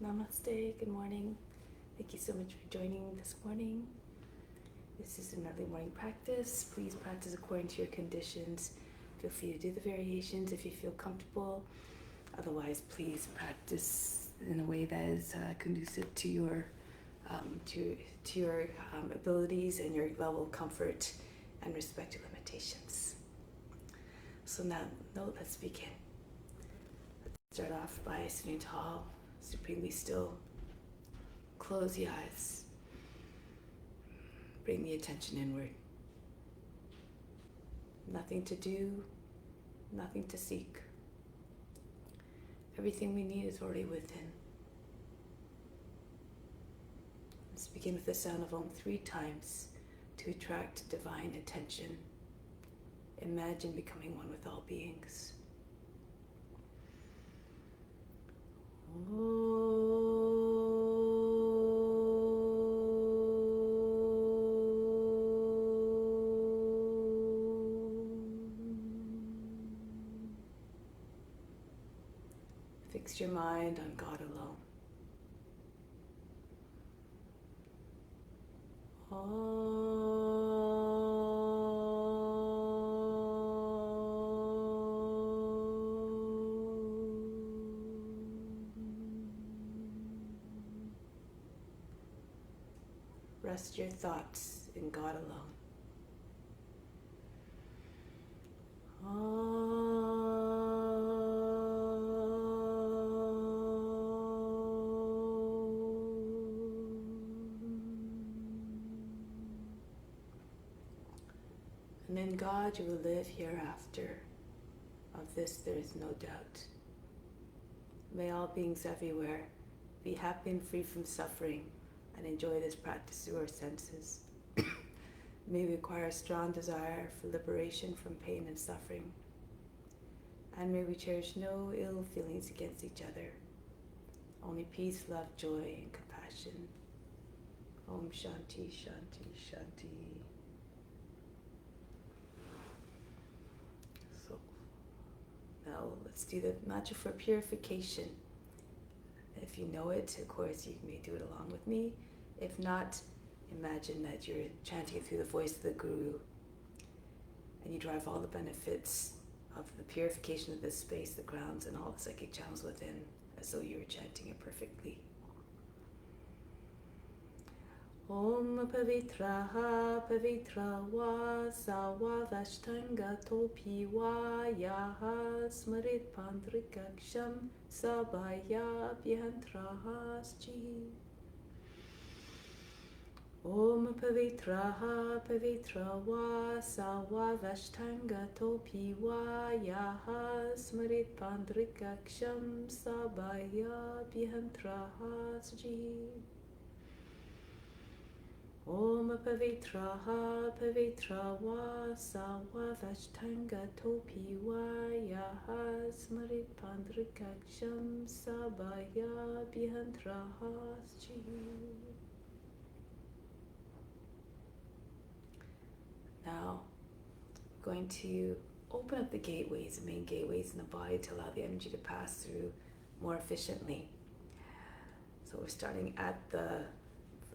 Namaste, good morning. Thank you so much for joining this morning. This is an early morning practice. Please practice according to your conditions. Feel free to do the variations if you feel comfortable. Otherwise, please practice in a way that is conducive to your abilities and your level of comfort and respect your limitations. So now, let's begin. Let's start off by sitting tall, supremely still. Close the eyes. Bring the attention inward. Nothing to do, nothing to seek. Everything we need is already within. Let's begin with the sound of Om 3 times to attract divine attention. Imagine becoming one with all beings. Fix your mind on God alone. Rest your thoughts in God alone. And in God you will live hereafter. Of this there is no doubt. May all beings everywhere be happy and free from suffering and enjoy this practice through our senses. May we acquire a strong desire for liberation from pain and suffering. And may we cherish no ill feelings against each other. Only peace, love, joy, and compassion. Om Shanti, Shanti, Shanti. So, now let's do the mantra for purification. If you know it, of course, you may do it along with me. If not, imagine that you're chanting it through the voice of the Guru and you derive all the benefits of the purification of this space, the grounds, and all the psychic channels within, as though you were chanting it perfectly. Om Pavitraha Pavitra Va Sawa Vashtanga Topi Va Yaha Smarit Pandrikaksham Sabaya Bhyantraha Sji. Om Pavitraha Pavitra Va Sawa Vashtanga Topi Va Yaha Smarit Pandrikaksham Sabaya Bhyantraha Sji. Om Pavitraha Pavitra Va Sawa Vashtanga Topi Va Yaha Smarit Pandrikaksham Sabaya Bhyantraha Sji. Now, we're going to open up the gateways, the main gateways in the body to allow the energy to pass through more efficiently. So we're starting at the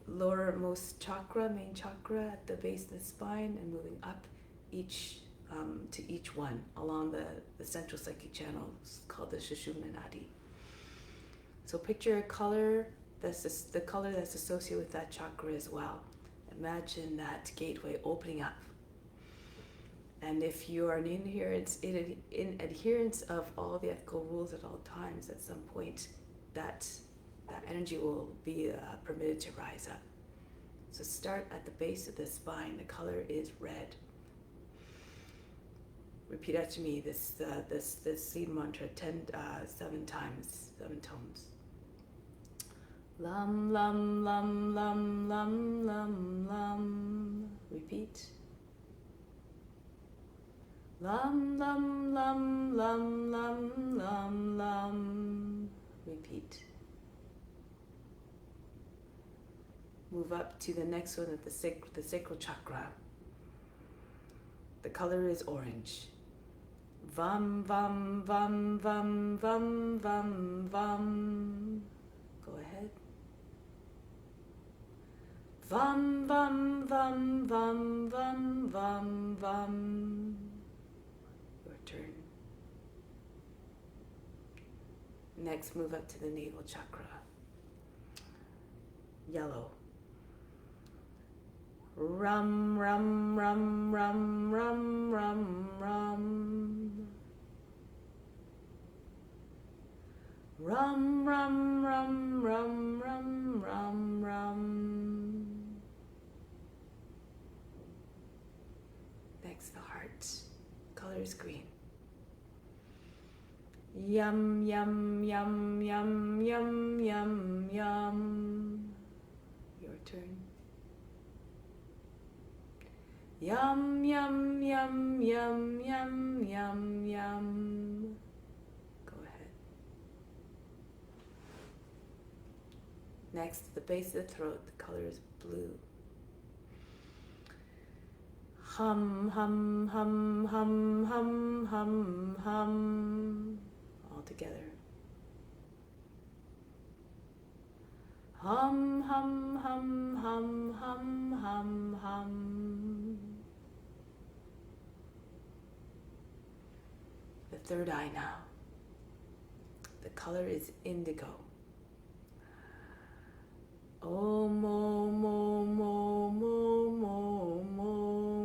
lowermost chakra, main chakra at the base of the spine, and moving up to each one along the central psychic channel called the Sushumna Nadi. So picture a color the color that's associated with that chakra as well. Imagine that gateway opening up. And if you are in adherence of all the ethical rules at all times, at some point that energy will be permitted to rise up. So start at the base of the spine. The color is red. Repeat after me this seed mantra 7 times, 7 tones. Lam lam lam lam lam lam lam. Repeat. Lam lam lam lam lam lam lam. Repeat. Move up to the next one at the sacral chakra. The color is orange. Vam, vam, vam, vam, vam, vam, vam. Go Vam, vam, vam, vam, vam, vam, vam. Your turn. Next, move up to the navel chakra. Yellow. Rum, rum, rum, rum, rum, rum, rum. Rum, rum, rum, rum, rum, rum, rum. Next, the heart. Color is green. Yum, yum, yum, yum, yum, yum, yum. Your turn. Yum, yum, yum, yum, yum, yum, yum. Go ahead. Next, the base of the throat, the color is blue. Hum, hum, hum, hum, hum, hum, hum. All together. Hum, hum, hum, hum, hum, hum, hum. The third eye now. The color is indigo. Om, om, om, om, om, om, om.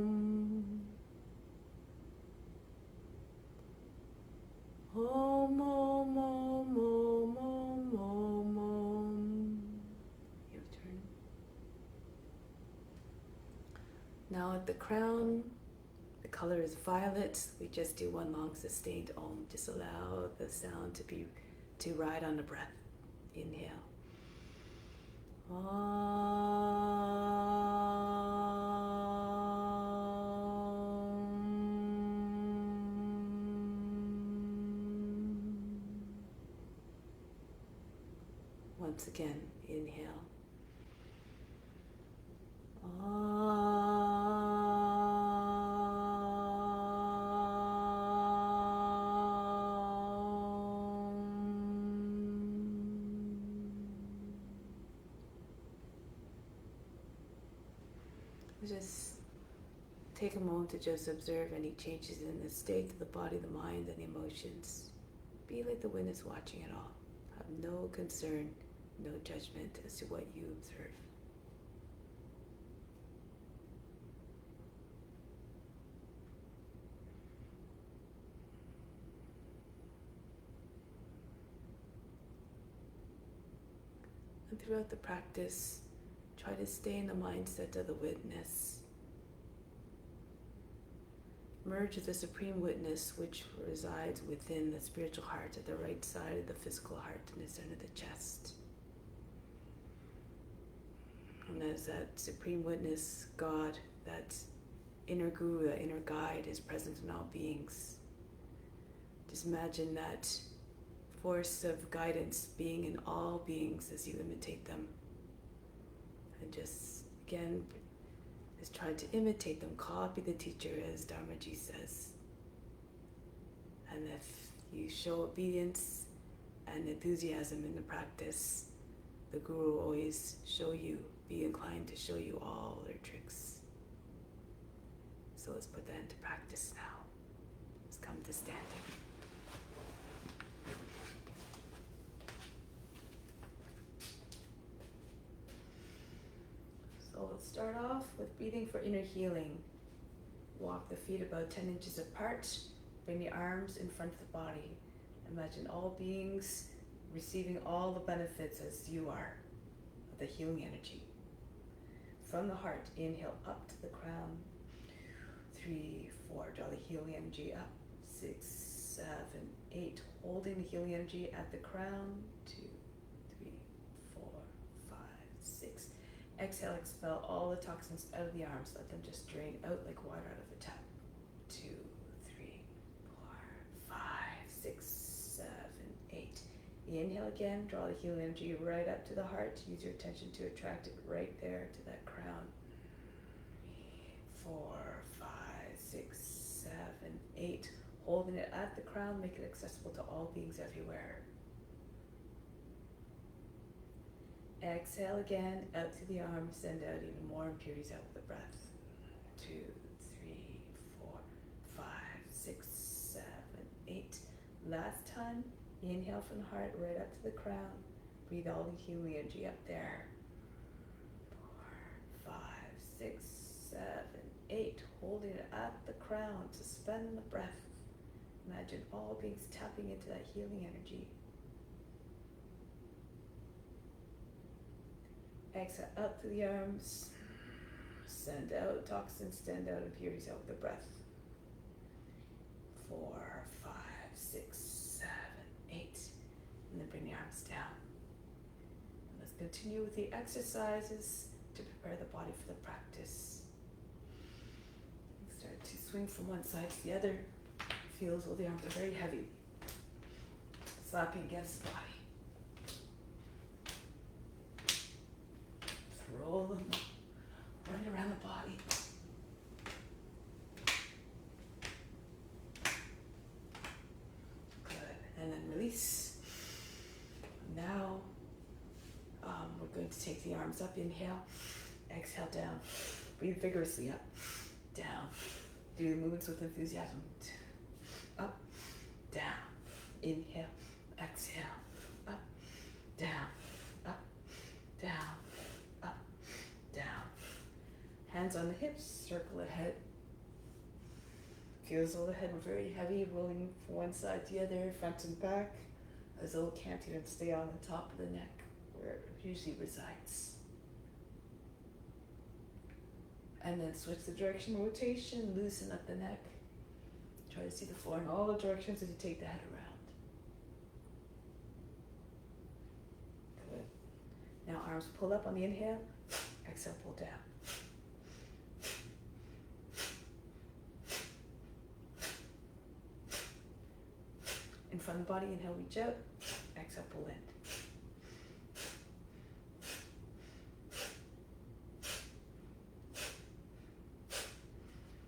Om, om, om, om, om, om, om. Your turn. Now at the crown, the color is violet. We just do one long sustained om. Just allow the sound to ride on the breath. Inhale. Once again, inhale. Just take a moment to just observe any changes in the state of the body, the mind, and the emotions. Be like the witness watching it all. Have no concern, no judgment as to what you observe. And throughout the practice, try to stay in the mindset of the witness. Merge with the Supreme Witness, which resides within the spiritual heart at the right side of the physical heart in the center of the chest. And as that Supreme Witness, God, that inner guru, that inner guide is present in all beings. Just imagine that force of guidance being in all beings as you imitate them. And just, again, just try to imitate them, copy the teacher, as Dharmaji says. And if you show obedience and enthusiasm in the practice, the Guru will always be inclined to show you all their tricks. So let's put that into practice now. Let's come to standing. So let's start off with breathing for inner healing. Walk the feet about 10 inches apart. Bring the arms in front of the body. Imagine all beings receiving all the benefits as you are of the healing energy. From the heart, inhale up to the crown. 3, 4, draw the healing energy up. 6, 7, 8, holding the healing energy at the crown. 2, 3, 4, 5, 6. Exhale, expel all the toxins out of the arms. Let them just drain out like water out of a tap. 2, 3, 4, 5, 6, 7, 8. Inhale again, draw the healing energy right up to the heart. Use your attention to attract it right there to that crown. 4, 5, 6, 7, 8. Holding it at the crown, make it accessible to all beings everywhere. Exhale again, out through the arms, send out even more impurities out with the breath. 2, 3, 4, 5, 6, 7, 8. Last time, inhale from the heart right up to the crown. Breathe all the healing energy up there. 4, 5, 6, 7, 8. Holding it at the crown, suspend the breath. Imagine all beings tapping into that healing energy. Exhale out through the arms. Send out toxins, send out impurities out with the breath. 4, 5, 6, 7, 8. And then bring the arms down. And let's continue with the exercises to prepare the body for the practice. Start to swing from one side to the other. Feel as though the arms are very heavy, slapping against the body. Roll them right around the body. Good. And then release. Now we're going to take the arms up. Inhale. Exhale down. Breathe vigorously up. Down. Do the movements with enthusiasm. Up. Down. Inhale. Exhale. Up. Down. Up. Down. Down. Hands on the hips, circle the head. Feel as though the head were very heavy, rolling from one side to the other, front and back, as though it can't even stay on the top of the neck, where it usually resides. And then switch the direction of rotation, loosen up the neck. Try to see the floor in all the directions as you take the head around. Good. Now arms pull up on the inhale. Exhale, pull down. In front of the body, inhale, reach out. Exhale, pull in.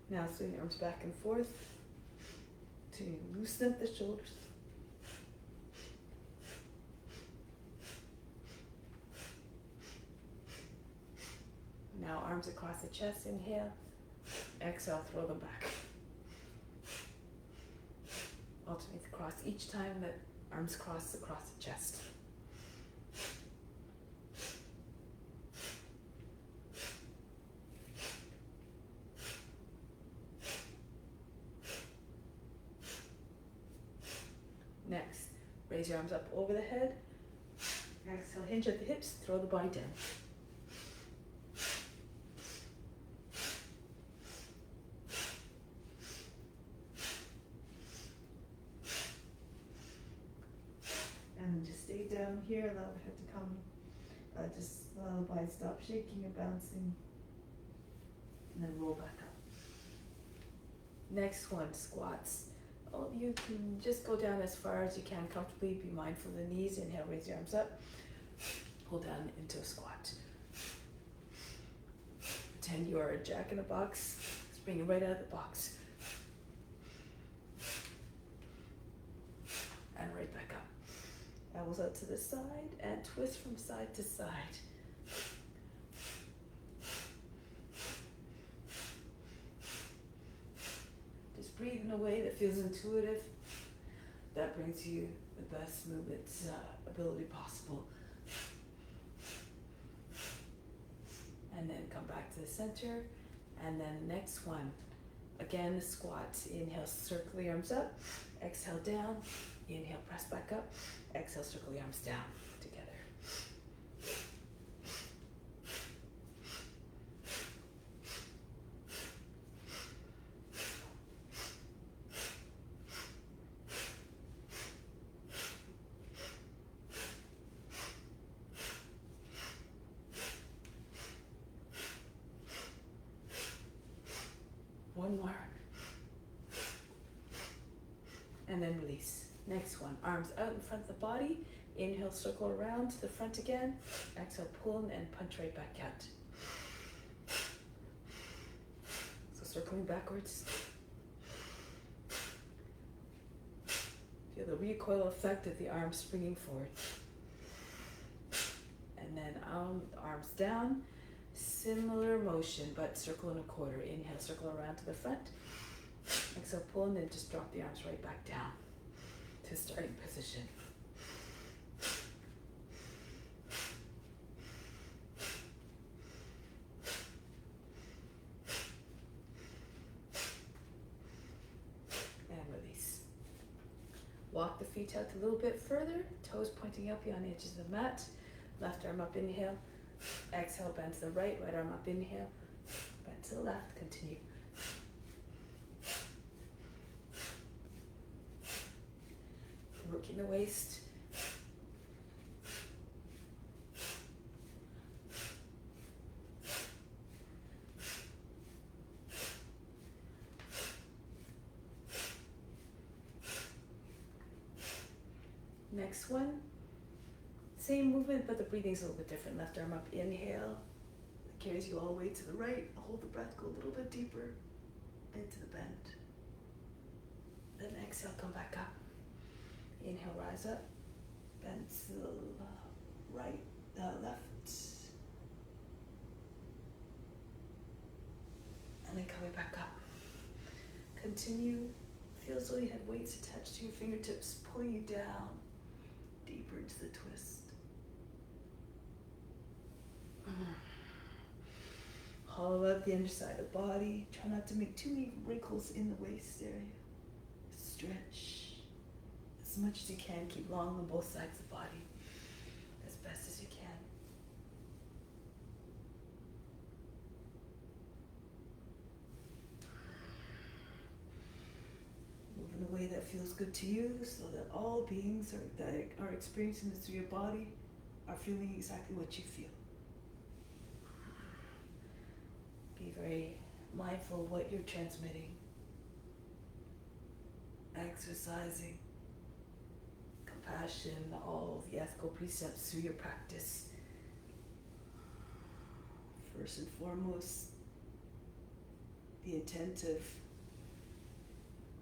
Now swing the arms back and forth to loosen up the shoulders. Now arms across the chest, inhale. Exhale, throw them back. Alternate the cross each time that arms cross across the chest. Next, raise your arms up over the head. Exhale, hinge at the hips, throw the body down. And just stay down here, allow the head to come. Just allow the body stop shaking or bouncing. And then roll back up. Next one, squats. All of you can just go down as far as you can comfortably. Be mindful of the knees. Inhale, raise your arms up. Pull down into a squat. Pretend you are a jack in a box. Spring it right out of the box. And right back up. Elbows out to the side and twist from side to side. Just breathe in a way that feels intuitive. That brings you the best movement ability possible. And then come back to the center. And then the next one, again, the squat. Inhale, circle the arms up. Exhale, down. Inhale, press back up. Exhale, circle the arms down together. One more. And then release. Next one, arms out in front of the body. Inhale, circle around to the front again. Exhale, pull in and punch right back out. So circling backwards. Feel the recoil effect of the arms springing forward. And then down. Similar motion, but circle in a quarter. Inhale, circle around to the front. Exhale, pull, and then just drop the arms right back down to starting position. And release. Walk the feet out a little bit further, toes pointing up beyond the edges of the mat. Left arm up, inhale. Exhale, bend to the right, right arm up, inhale. Bend to the left, continue. Working the waist. Next one. Same movement, but the breathing's a little bit different. Left arm up, inhale. It carries you all the way to the right. Hold the breath, go a little bit deeper into the bend. Then exhale, come back up. Inhale, rise up. Bend to the right, left. And then coming back up. Continue. Feel as though you had weights attached to your fingertips, pulling you down deeper into the twist. Hollow out the underside of the body. Try not to make too many wrinkles in the waist area. Stretch as much as you can. Keep long on both sides of the body as best as you can. Move in a way that feels good to you, so that all beings that are experiencing this through your body are feeling exactly what you feel. Be very mindful of what you're transmitting. Exercising compassion, all of the ethical precepts through your practice. First and foremost, the intent of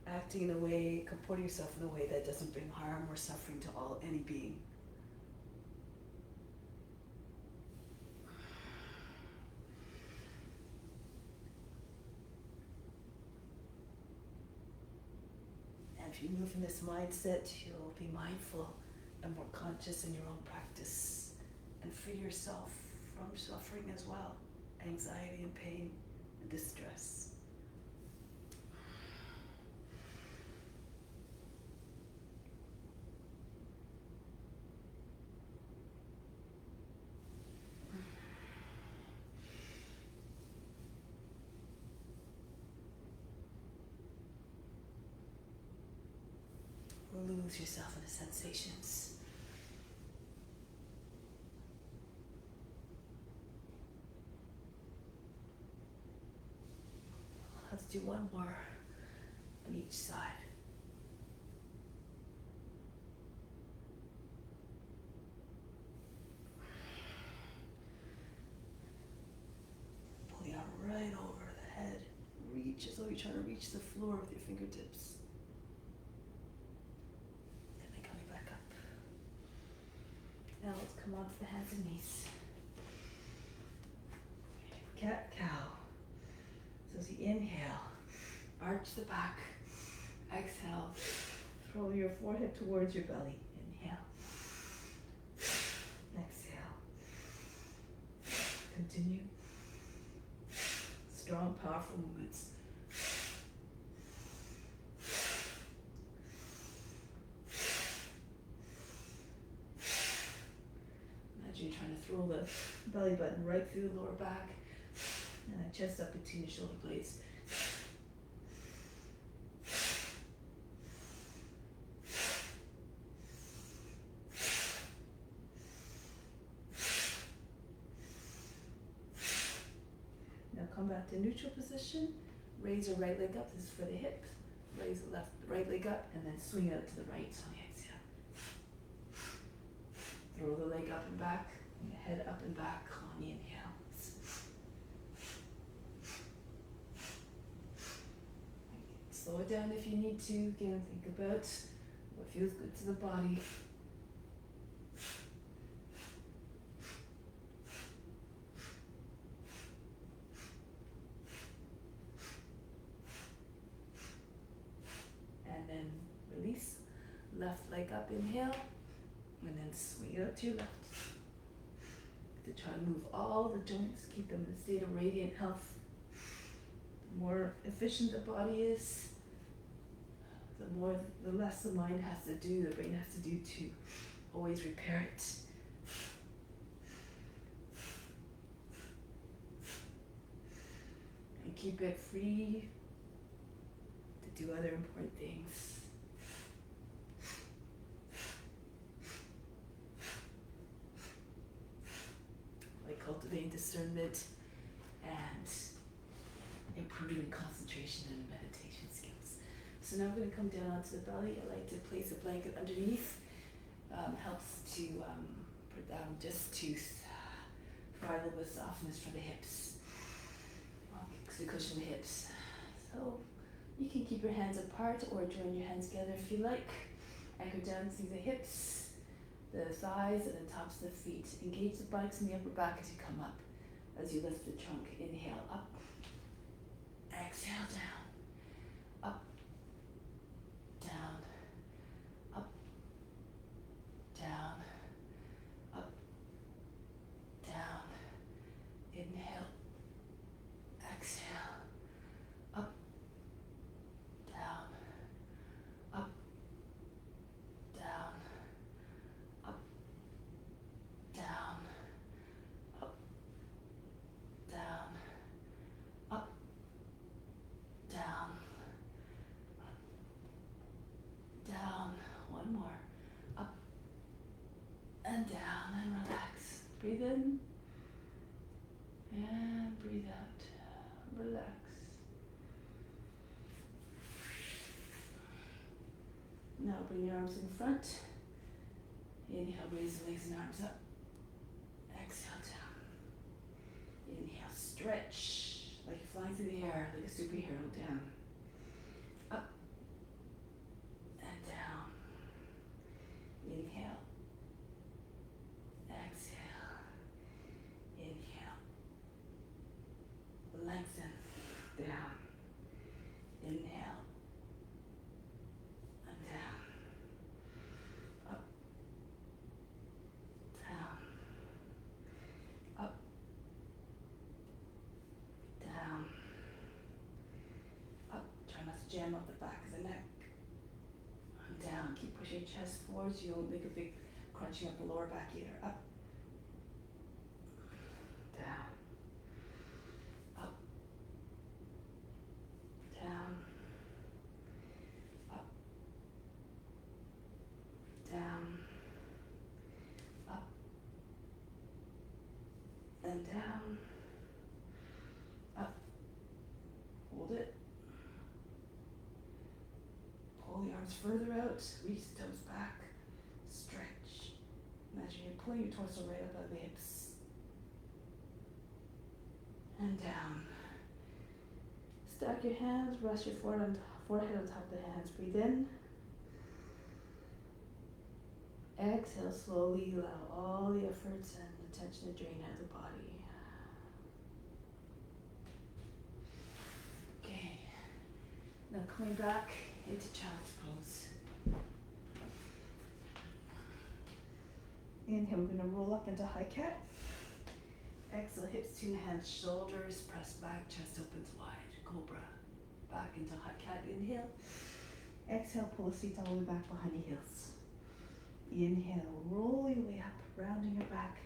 acting in a way, comporting yourself in a way that doesn't bring harm or suffering to any being. If you move in this mindset, you'll be mindful and more conscious in your own practice and free yourself from suffering as well, anxiety and pain and distress. Lose yourself in the sensations. Let's do one more on each side. Pull the arm right over the head. Reach as though you're trying to reach the floor with your fingertips. Now let's come onto the hands and knees. Cat, cow. So as you inhale, arch the back. Exhale, throw your forehead towards your belly. Inhale. Exhale. Continue. Strong, powerful movements. You're trying to throw the belly button right through the lower back and then chest up between your shoulder blades. Now come back to neutral position. Raise your right leg up. This is for the hip. Raise the right leg up and then swing it out to the right. So exhale. Throw the leg up and back, and your head up and back on the inhale. Slow it down if you need to. Again, think about what feels good to the body. up, inhale, and then swing it up to your left. To try to move all the joints, keep them in a state of radiant health. The more efficient the body is, the less the mind has to do, the brain has to do to always repair it. And keep it free to do other important things. Like cultivating discernment and improving concentration and meditation skills. So now I'm going to come down onto the belly. I like to place a blanket underneath. Helps to just to provide a little bit of softness for the hips. To cushion the hips. So you can keep your hands apart or join your hands together if you like. Anchor down through the hips, the thighs, and the tops of the feet. Engage the buttocks and the upper back as you come up. As you lift the trunk, inhale up. Exhale down. Up. Down. Up. Down. Up. Down. Inhale. Exhale. Up. Down. Up. Down. Up. Down. Up. Down. Up. Down. Down. One more. Up. And down. And relax. Breathe in. And breathe out. Relax. Now bring your arms in front. Inhale, raise the legs and arms up. Exhale down. Inhale, stretch like you're flying through the air, like a superhero. Down. Up. And down. Inhale. Exhale. Inhale. Lengthen. Down. Inhale. And down. Up. Down. Up. Down. Up. Try not to jam up the back of the neck. And down. Keep pushing your chest forward so you don't make a big crunching up the lower back either. Up. Down. Up. Down. Up. Down. Up. And down. Up. Hold it. Pull the arms further out. Reach the toes back. Stretch. Imagine you're pulling your torso right up out of the hips. And down. Stack your hands, rest your forehead on top of the hands. Breathe in. Exhale slowly, allow all the efforts and the tension to drain out of the body. Okay. Now coming back into child's pose. Inhale, we're going to roll up into high cat. Exhale, hips to hands, shoulders pressed back, chest opens wide. Cobra. Back into high cat. Inhale. Exhale, pull the feet all the way back behind the heels. Inhale, roll your way up, rounding your back.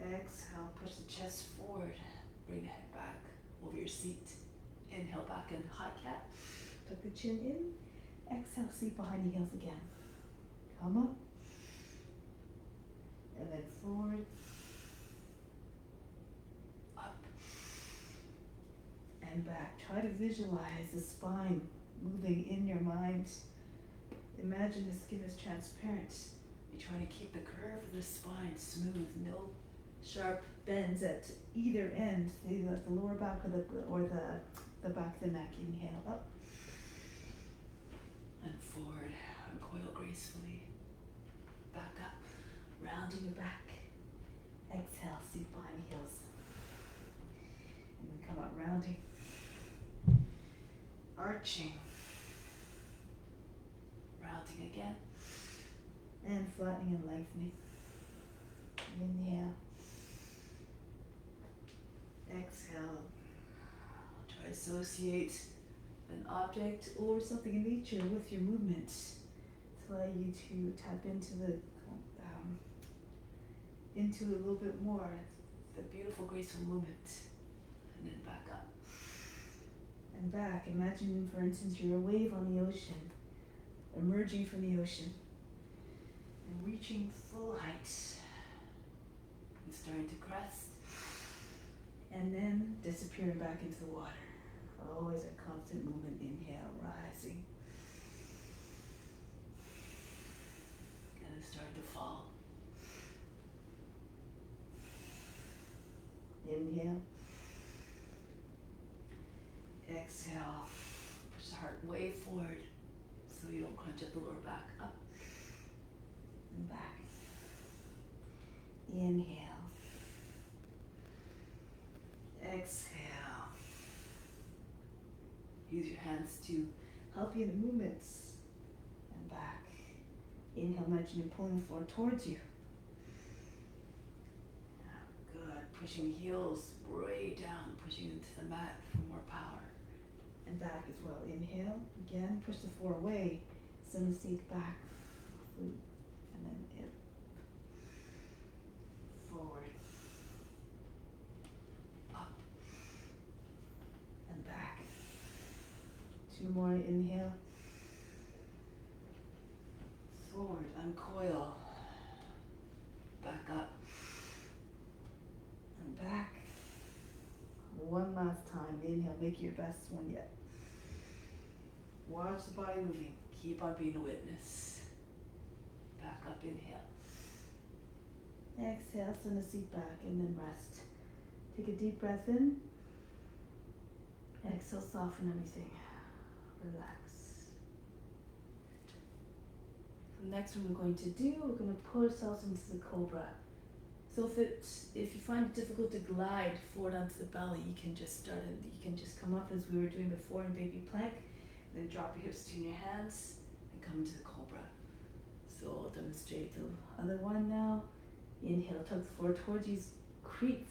Exhale, push the chest forward. Bring the head back over your seat. Inhale, back into high cat. Tuck the chin in. Exhale, seat behind the heels again. Come up. And then forward. Up. And back. Try to visualize the spine moving in your mind. Imagine the skin is transparent. You're trying to keep the curve of the spine smooth, no sharp bends at either end, either the lower back or the back of the neck. Inhale up and forward. Uncoil gracefully. Back up, rounding your back. Exhale, seat behind the heels. And then come up, rounding. Arching. Rounding again. And flattening and lengthening. Inhale. Exhale. Try to associate an object or something in nature with your movement to allow you to tap into into a little bit more the beautiful, graceful movement. And then back up. And back. Imagine, for instance, you're a wave on the ocean, emerging from the ocean and reaching full height. And starting to crest. And then disappearing back into the water. Always a constant movement. Inhale, rising. And then starting to fall. Inhale. Exhale. Push the heart way forward so you don't crunch at the lower back. Up and back. Inhale. Exhale. Use your hands to help you in the movements. And back. Inhale, imagine you're pulling the floor towards you. Good. Pushing the heels way down, pushing into the mat for more power. And back as well. Inhale. Again, push the floor away. Send the seat back. And then in. Forward. Up. And back. Two more. Inhale. Forward. Uncoil. Back up. And back. One last time. Inhale. Make your best one yet. Watch the body moving. Keep on being a witness. Back up. Inhale. Exhale. Send the seat back and then rest. Take a deep breath in. Exhale. Soften everything. Relax. The next one we're going to do, we're going to pull ourselves into the Cobra. So if you find it difficult to glide forward onto the belly, you can just come up as we were doing before in baby plank, then drop your hips to your hands and come into the Cobra. So I'll demonstrate the other one now. Inhale, tug the floor towards you, creep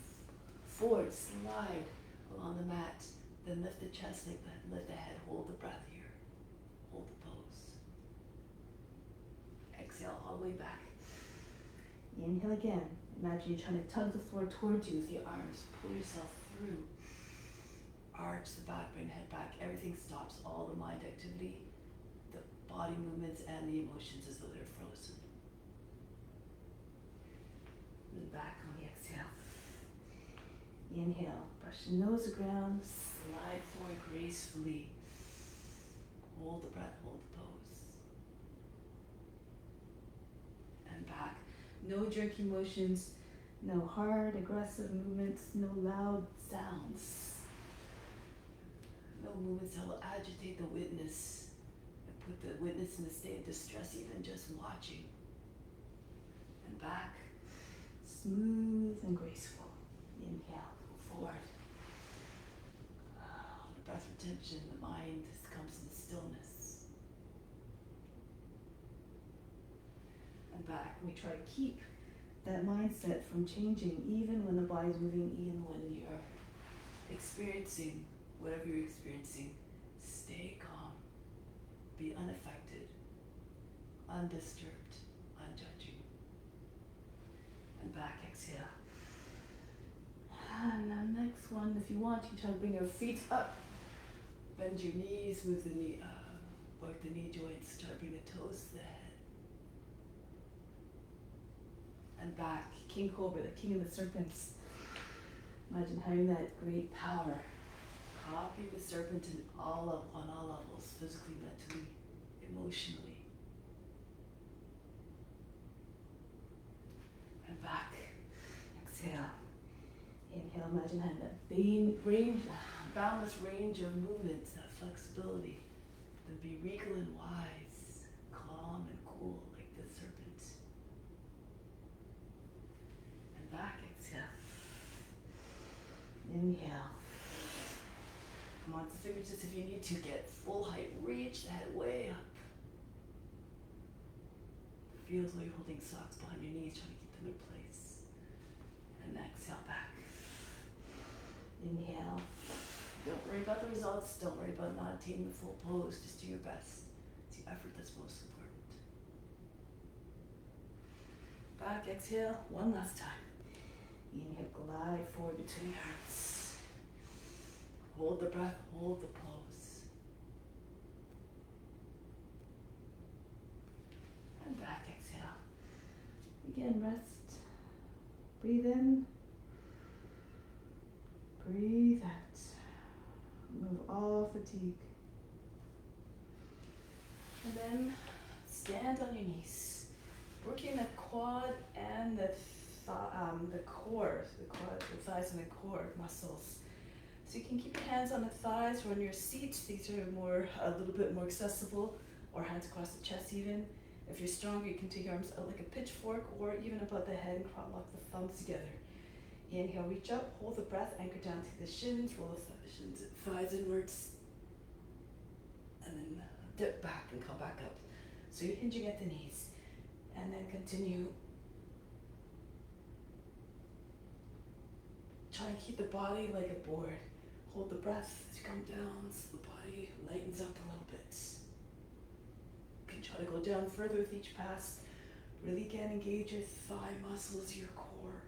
forward, slide along the mat, then lift the chest like that, lift the head, hold the breath here, hold the pose. Exhale all the way back. Inhale again. Imagine you're trying to tug the floor towards you with your arms. Pull yourself through. Arch the back, bring the head back. Everything stops, all the mind activity, the body movements, and the emotions as though they're frozen. And back on the exhale. Inhale. Brush the nose to the ground. Slide forward gracefully. Hold the breath, hold the pose. And back. No jerky motions, no hard, aggressive movements, no loud sounds. No movements that will agitate the witness and put the witness in a state of distress, even just watching. And back. Smooth and graceful. Inhale, forward. The breath retention, the mind comes in stillness. And back. We try to keep that mindset from changing even when the body's moving, even when you're experiencing whatever you're experiencing. Stay calm. Be unaffected, undisturbed, unjudging. And back, exhale. And the next one, if you want, you try to bring your feet up. Bend your knees, move the knee, work the knee joints, try to bring the toes to the head. And back, King Cobra, the king of the serpents. Imagine having that great power. Copy the serpent on all levels, physically, mentally, emotionally. And back, exhale. Inhale, imagine having that boundless range of movements, that flexibility. Then be regal and wise, calm and cool like the serpent. And back, exhale. Inhale. Come on to fingertips if you need to. Get full height. Reach the head way up. feels while you're holding socks behind your knees, trying to keep them in place. And exhale back. Inhale. Don't worry about the results. Don't worry about not attaining the full pose. Just do your best. It's the effort that's most important. Back, exhale. One last time. Inhale, glide forward between your arms. Hold the breath, hold the pose. And back, exhale. Again, rest. Breathe in. Breathe out. Move all fatigue. And then stand on your knees. Working the quad and the core, the thighs and the core muscles. So you can keep your hands on the thighs or on your seat. These are a little bit more accessible, or hands across the chest even. If you're stronger, you can take your arms out like a pitchfork or even above the head and lock the thumbs together. Inhale, reach up, hold the breath, anchor down to the shins, roll the shins, thighs inwards, and then dip back and come back up. So you're hinging at the knees, and then continue. Try and keep the body like a board. Hold the breath as you come down so the body lightens up a little bit. You can try to go down further with each pass. Really again engage your thigh muscles, your core.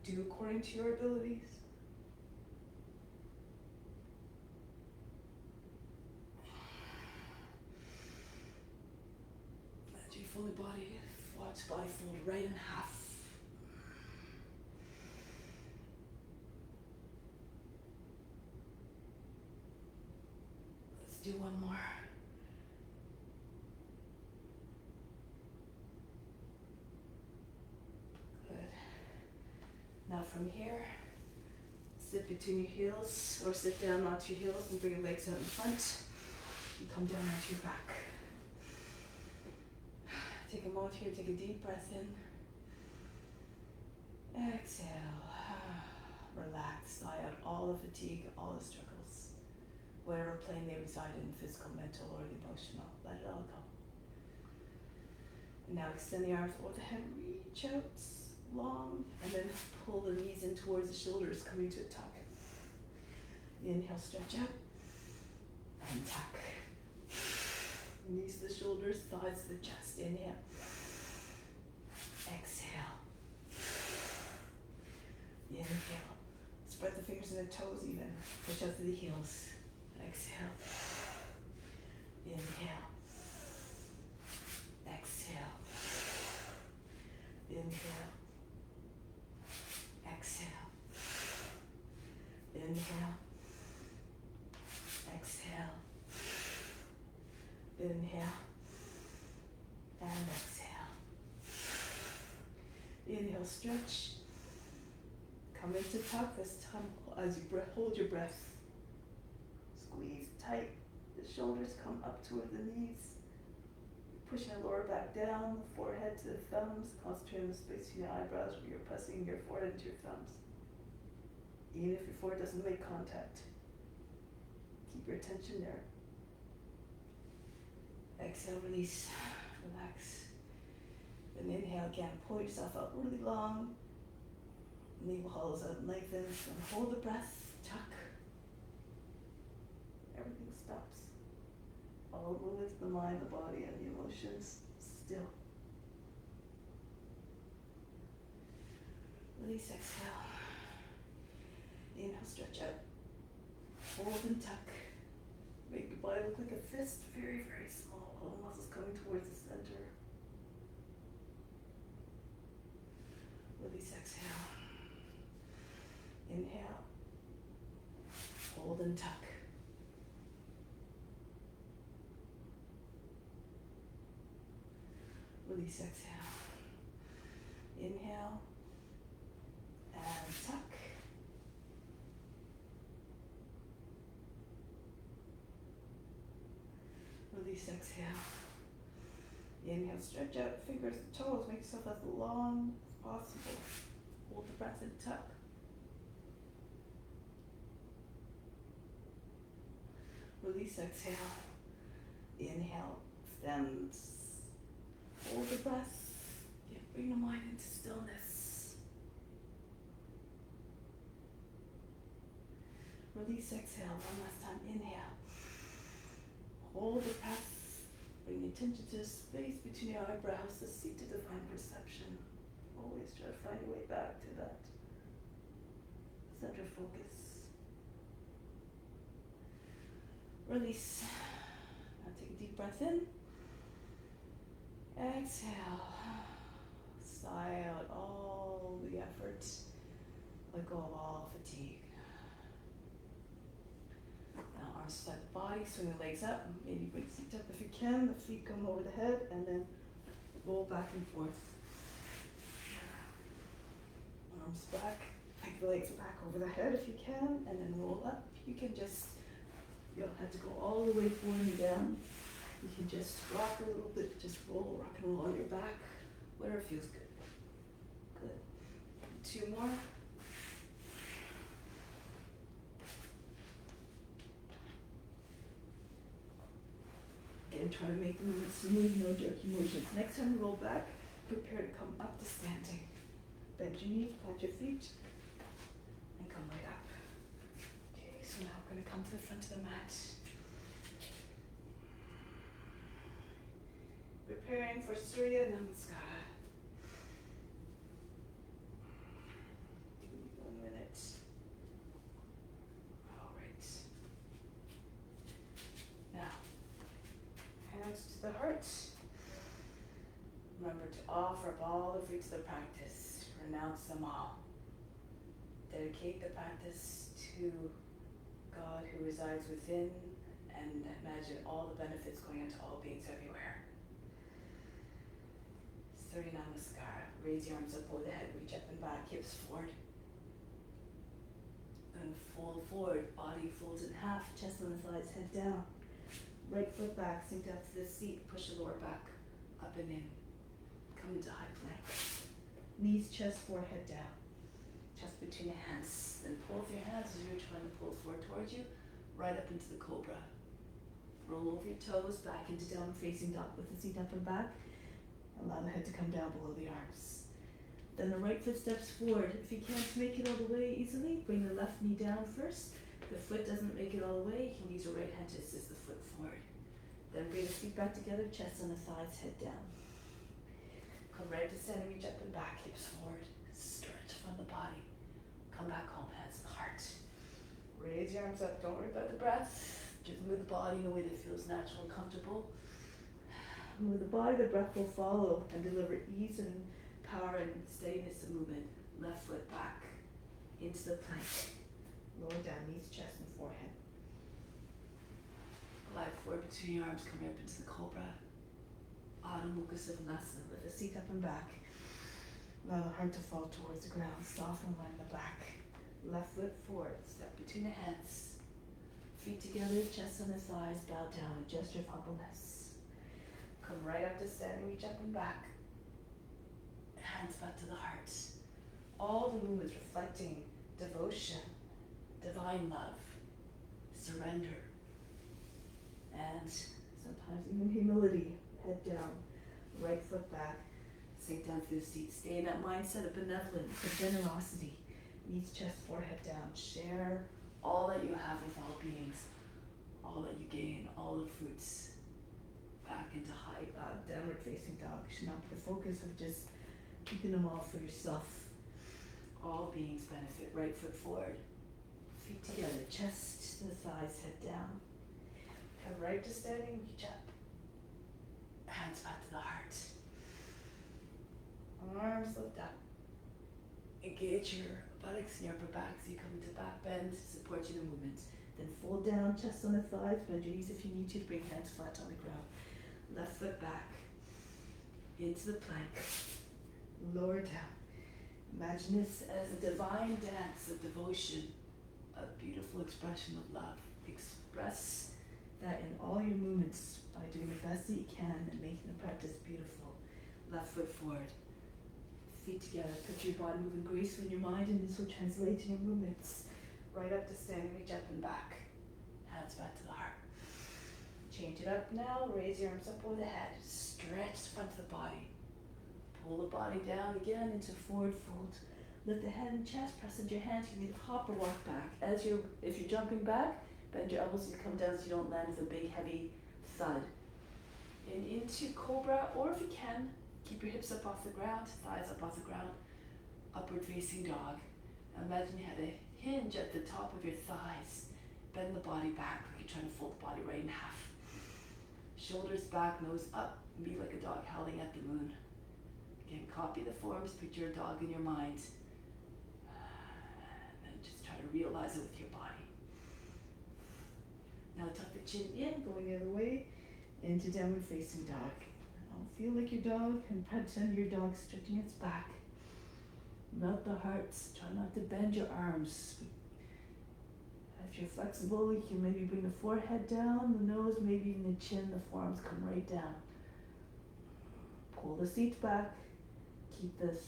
Do according to your abilities. As you fold the body, watch the body fold right in half. Let's do one more. Now from here, sit between your heels or sit down onto your heels and bring your legs out in front. And come down onto your back. Take a moment here, take a deep breath in. Exhale. Relax, sigh out all the fatigue, all the struggles. Whatever plane they reside in, physical, mental, or the emotional, let it all go. And now extend the arms over the head, reach out long, and then pull the knees in towards the shoulders, coming to a tuck. Inhale, stretch out, and tuck. Knees to the shoulders, thighs to the chest. Inhale. Exhale. Inhale. Spread the fingers and the toes even. Push out to the heels. Exhale. Inhale. Exhale. Inhale. Exhale. Inhale. Exhale. Inhale. And exhale. Inhale, stretch. Come into tuck this time as you hold your breath. Squeeze tight. The shoulders come up toward the knees. Pushing the lower back down, the forehead to the thumbs. Concentrate on the space between your eyebrows where you're pressing your forehead into your thumbs. Even if your forehead doesn't make contact, keep your attention there. Exhale, release, relax. Then inhale again, pull yourself up really long. Navel hollows out and lengthens, and hold the breath, tuck. Everything stops. All movements, the mind, the body, and the emotions, still. Release, exhale. Inhale, stretch out. Hold and tuck. Make your body look like a fist, very, very small. All the muscles coming towards the center. Release, exhale. Inhale. Hold and tuck. Release, exhale. Inhale. And tuck. Release, exhale. Inhale, stretch out fingers and toes. Make yourself as long as possible. Hold the breath and tuck. Release, exhale. Inhale, extends. Hold the breath. Yeah, bring the mind into stillness. Release, exhale. One last time. Inhale. Hold the breath. Bring attention to the space between your eyebrows, the seat of divine perception. Always try to find your way back to that center focus. Release. Now take a deep breath in. Exhale. Sigh out all the effort. Let go of all fatigue. Now arms beside the body, swing the legs up. Maybe bring the feet up if you can. The feet come over the head and then roll back and forth. Arms back, take the legs back over the head if you can, and then roll up. You can just, you don't have to go all the way forward and down. You can just rock a little bit, just roll, rock and roll on your back, whatever feels good. Good. 2 more. Again, try to make the movement smooth, no jerky motions. Next time you roll back, prepare to come up to standing. Bend your knees, plant your feet, and come right up. Okay, so now we're going to come to the front of the mat. Preparing for Surya Namaskara. Give me 1 minute. All right. Now, hands to the heart. Remember to offer up all the fruits of the practice. Renounce them all. Dedicate the practice to God who resides within, and imagine all the benefits going into all beings everywhere. Surya Namaskara. Raise your arms up over the head, reach up and back, hips forward. And fold forward, body folds in half, chest on the sides, head down. Right foot back, sink down to the seat, push the lower back up and in. Come into high plank. Knees, chest, forehead down. Chest between the hands. Then pull with your hands as you're trying to pull forward towards you, right up into the Cobra. Roll over your toes, back into downward facing dog with the seat up and back. Allow the head to come down below the arms. Then the right foot steps forward. If you can't make it all the way easily, bring the left knee down first. If the foot doesn't make it all the way, you can use your right hand to assist the foot forward. Then bring the feet back together, chest on the thighs, head down. Come right to standing, reach up and back, hips forward. Stretch from the body. Come back home, hands to the heart. Raise your arms up, don't worry about the breath. Just move the body in a way that feels natural and comfortable. Move the body, the breath will follow and deliver ease and power and steadiness of movement. Left foot back into the plank. Lower down, knees, chest, and forehead. Glide forward between your arms, come right up into the Cobra. Adho Mukha Savasana. Lift the seat up and back. Allow the heart to fall towards the ground. Soften line the back. Left foot forward. Step between the hands. Feet together, chest on the thighs. Bow down. A gesture of humbleness. Come right up to standing. Reach up and back. Hands back to the heart. All the movements reflecting devotion, divine love, surrender, and sometimes even humility. Head down, right foot back, sink down through the seat. Stay in that mindset of benevolence, of generosity. Knees, chest, forehead down. Share all that you have with all beings, all that you gain, all the fruits. Back into high, downward facing dog. You should not put the focus of just keeping them all for yourself. All beings benefit. Right foot forward, feet together, chest to the thighs, head down. Come right to standing, reach up. Hands back to the heart. Arms lift up. Engage your buttocks and your upper back so you come into back bend, support you in the movement. Then fold down, chest on the thighs, bend your knees if you need to, bring hands flat on the ground. Left foot back, into the plank, lower down. Imagine this as a divine dance of devotion, a beautiful expression of love. Express that in all your movements by doing the best that you can and making the practice beautiful. Left foot forward, feet together. Picture your body moving gracefully in your mind, and this will translate to your movements. Right up to standing, reach up and back. Hands back to the heart. Change it up now. Raise your arms up over the head. Stretch the front of the body. Pull the body down again into forward fold. Lift the head and chest. Press into your hands. You need to hop or walk back. If you're jumping back, bend your elbows and come down so you don't land with a big heavy thud. And into Cobra, or if you can, keep your hips up off the ground, thighs up off the ground. Upward facing dog. Imagine you had a hinge at the top of your thighs. Bend the body back like you're trying to fold the body right in half. Shoulders back, nose up. Be like a dog howling at the moon. Again, copy the forms, picture a dog in your mind. And then just try to realize it with your body. Now tuck the chin in, going the other way, into downward facing dog. Now feel like your dog and pretend your dog stretching its back. Melt the hearts, try not to bend your arms. If you're flexible, you can maybe bring the forehead down, the nose, maybe even the chin, the forearms come right down. Pull the seat back. Keep this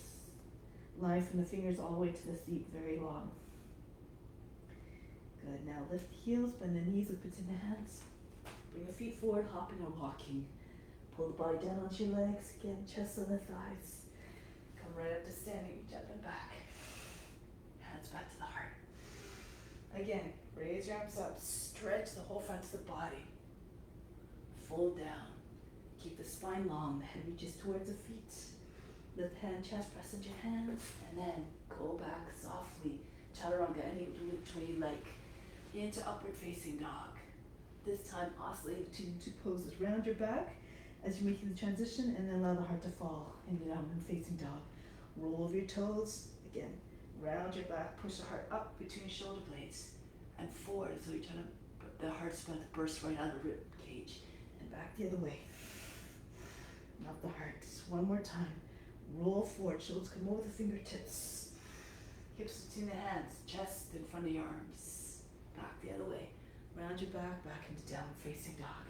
line from the fingers all the way to the seat very long. Good. Now lift the heels, bend the knees, look between the hands. Bring your feet forward, hopping or walking. Pull the body down onto your legs. Again, chest on the thighs. Come right up to standing, reach up and back. Hands back to the heart. Again, raise your arms up, stretch the whole front of the body. Fold down. Keep the spine long, the head reaches towards the feet. Lift the hand, chest, press into your hands, and then go back softly. Chaturanga, any which way you like. Into upward facing dog. This time oscillate between two poses. Round your back as you're making the transition, and then allow the heart to fall into downward facing dog. Roll over your toes. Again, round your back, push the heart up between your shoulder blades and forward, so you're trying to put the heart's about to burst right out of the rib cage, and back the other way. Not the heart. One more time. Roll forward, shoulders come over the fingertips. Hips between the hands, chest in front of your arms. Back the other way. Round your back into downward facing dog.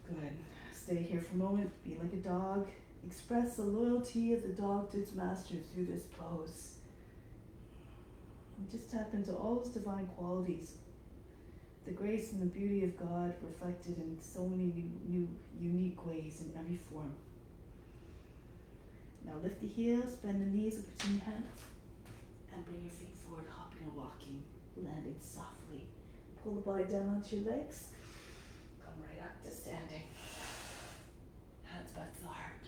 Good. Stay here for a moment. Be like a dog. Express the loyalty of the dog to its master through this pose. And just tap into all those divine qualities. The grace and the beauty of God reflected in so many new unique ways in every form. Now lift the heels, bend the knees between your hands, and bring your feet forward, hopping and walking, landing softly. Pull the body down onto your legs. Come right up to standing. Hands back to the heart.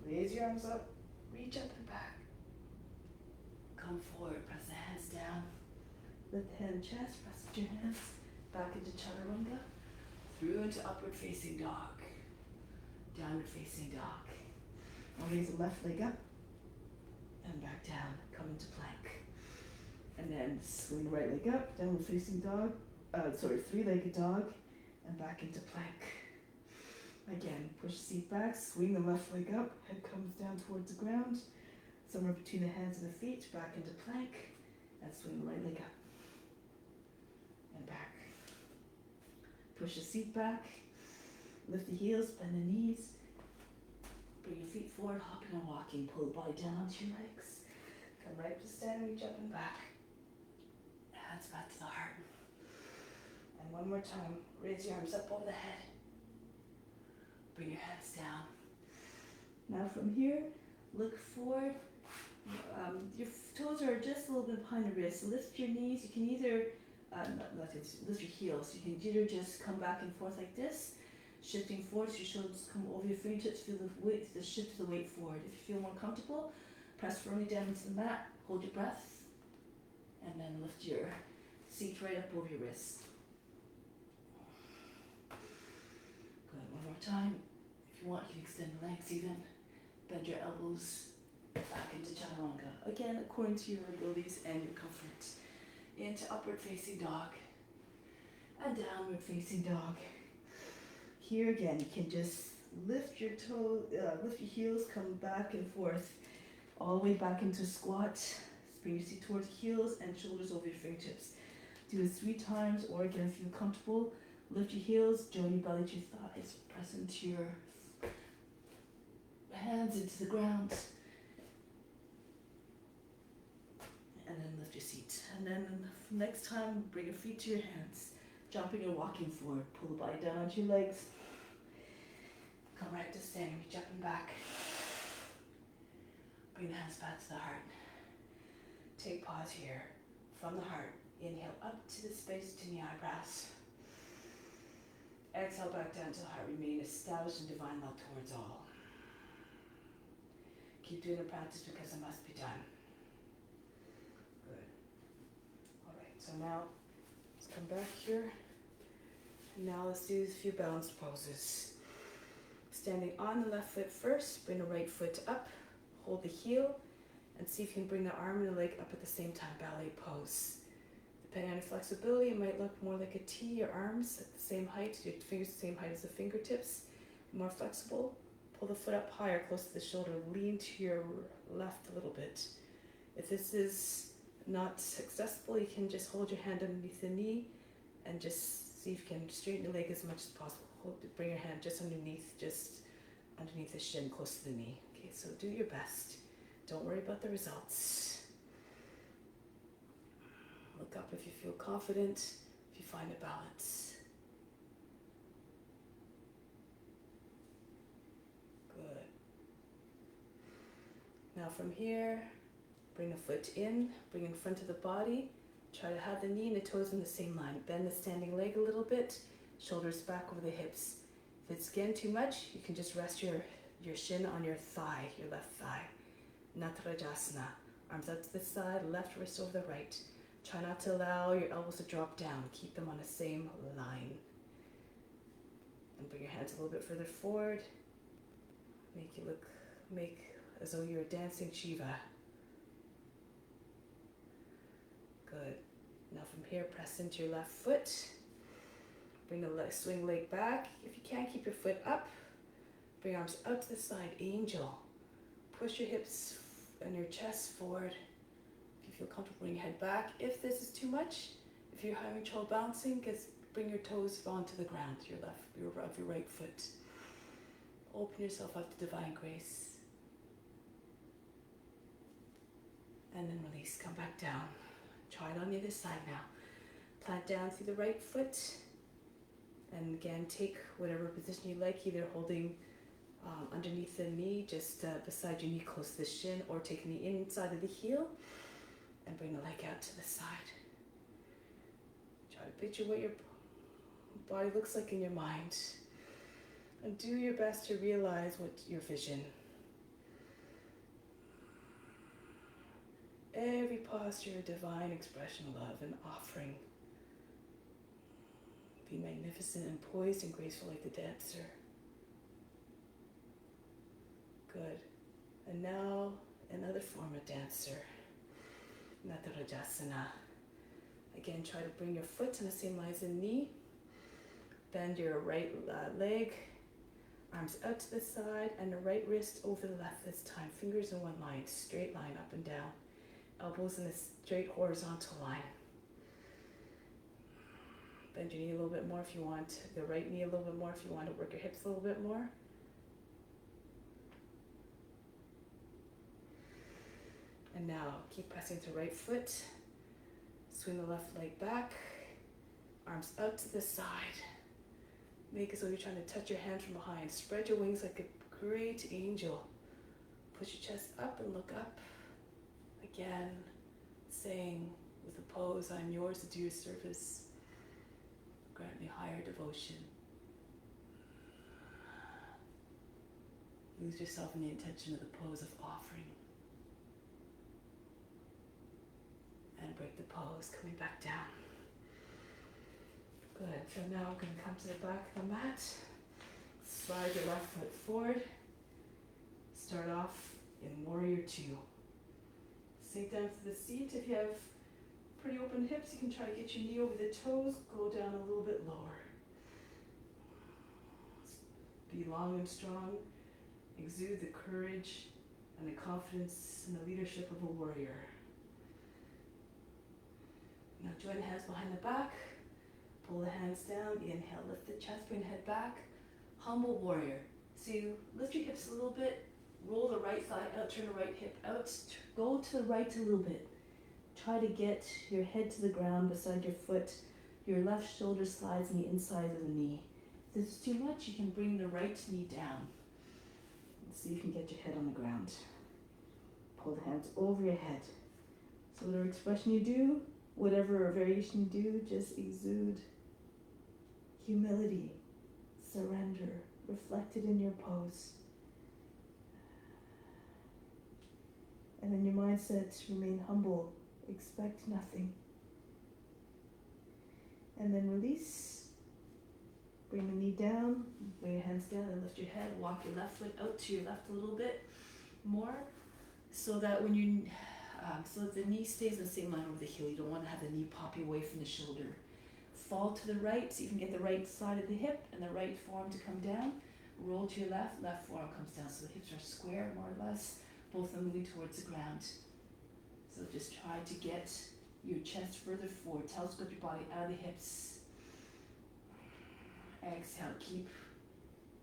Raise your arms up, reach up and back. Come forward, press the hands down. Lift the hand, chest, press into your hands. Back into Chaturanga. Through into upward facing dog. Downward facing dog. Now raise the left leg up. And back down. Come into plank. And then swing the right leg up. Downward facing dog. Three-legged dog. And back into plank. Again, push the seat back. Swing the left leg up. Head comes down towards the ground. Somewhere between the hands and the feet. Back into plank. And swing the right leg up. And back. Push the seat back. Lift the heels, bend the knees. Bring your feet forward, hopping and walking. Pull the body down onto your legs. Come right up to stand, reach up and back. Hands back to the heart. And one more time, raise your arms up over the head. Bring your hands down. Now from here, look forward. Your toes are just a little bit behind the wrist. Lift your knees. You can either lift your heels. You can either just come back and forth like this, shifting forward so your shoulders come over your fingertips. Feel the weight, the shift of the weight forward. If you feel more comfortable, press firmly down into the mat. Hold your breath, and then lift your seat right up over your wrist. Good. One more time. If you want, you can extend the legs even. Bend your elbows back into Chaturanga. Again, according to your abilities and your comfort. Into upward facing dog and downward facing dog. Here again, you can just lift your lift your heels, come back and forth, all the way back into squat. Bring your seat towards the heels and shoulders over your fingertips. Do this 3 times, or again, if you're comfortable, lift your heels, join your belly to your thighs, press into your hands into the ground. And then lift your seat. And then next time, bring your feet to your hands. jumping or walking forward. Pull the body down onto your legs. Come right to standing, jumping back. Bring the hands back to the heart. Take pause here. From the heart, inhale up to the space between the eyebrows. Exhale back down to the heart. Remain established in divine love towards all. Keep doing the practice because it must be done. Good. All right, so now let's come back here. And now let's do a few balance poses. Standing on the left foot first, bring the right foot up, hold the heel, and see if you can bring the arm and the leg up at the same time, ballet pose. Depending on your flexibility, it might look more like a T, your arms at the same height, your fingers the same height as the fingertips. More flexible, pull the foot up higher, close to the shoulder, lean to your left a little bit. If this is not successful, you can just hold your hand underneath the knee and just see if you can straighten the leg as much as possible. Bring your hand just underneath the shin, close to the knee. Okay, so do your best. Don't worry about the results. Look up if you feel confident, if you find a balance. Good. Now from here, bring the foot in, bring in front of the body. Try to have the knee and the toes in the same line. Bend the standing leg a little bit, shoulders back over the hips. If it's again too much, you can just rest your shin on your thigh, your left thigh. Natarajasana. Arms out to the side, left wrist over the right. Try not to allow your elbows to drop down. Keep them on the same line. And bring your hands a little bit further forward. Make as though you're dancing Shiva. Good. Now from here, press into your left foot. Bring the swing leg back. If you can, keep your foot up. Bring your arms out to the side, angel. Push your hips and your chest forward. If you feel comfortable, bring your head back. If this is too much, if you're having trouble balancing, bring your toes onto the ground, your right foot. Open yourself up to divine grace. And then release, come back down. Try it on the other side now. Plant down through the right foot. And again, take whatever position you like, either holding underneath the knee, just beside your knee, close to the shin, or taking the inside of the heel and bring the leg out to the side. Try to picture what your body looks like in your mind. And do your best to realize what your vision. Every posture, a divine expression of love and offering. Be magnificent and poised and graceful like the dancer. Good. And now another form of dancer. Natarajasana. Again, try to bring your foot to the same line as the knee. Bend your right leg. Arms out to the side and the right wrist over the left this time. Fingers in one line, straight line up and down. Elbows in a straight horizontal line. Bend your knee a little bit more if you want. The right knee a little bit more if you want to work your hips a little bit more. And now keep pressing to right foot. Swing the left leg back. Arms out to the side. Make as though you're trying to touch your hand from behind. Spread your wings like a great angel. Push your chest up and look up. Again, saying with the pose, I'm yours to do your service. Grant me higher devotion. Lose yourself in the intention of the pose of offering. And break the pose, coming back down. Good, so now we're going to come to the back of the mat. Slide your left foot forward. Start off in Warrior 2. Sink down to the seat. If you have pretty open hips, you can try to get your knee over the toes, go down a little bit lower. Be long and strong. Exude the courage and the confidence and the leadership of a warrior. Now join the hands behind the back. Pull the hands down. Inhale, lift the chest, bring the head back. Humble warrior. So you lift your hips a little bit. Roll the right thigh out, turn the right hip out. Go to the right a little bit. Try to get your head to the ground beside your foot. your left shoulder slides on the inside of the knee. If this is too much, you can bring the right knee down. Let's see if you can get your head on the ground. Pull the hands over your head. So whatever expression you do, whatever variation you do, just exude humility, surrender, reflected in your pose. And then your mindset, remain humble, expect nothing. And then release. Bring the knee down, bring your hands down and lift your head. Walk your left foot out to your left a little bit more so that when you, so that the knee stays in the same line over the heel. You don't want to have the knee popping away from the shoulder. Fall to the right so you can get the right side of the hip and the right forearm to come down. Roll to your left, left forearm comes down. So the hips are square more or less, both of them moving towards the ground. So just try to get your chest further forward. Telescope your body out of the hips. Exhale, keep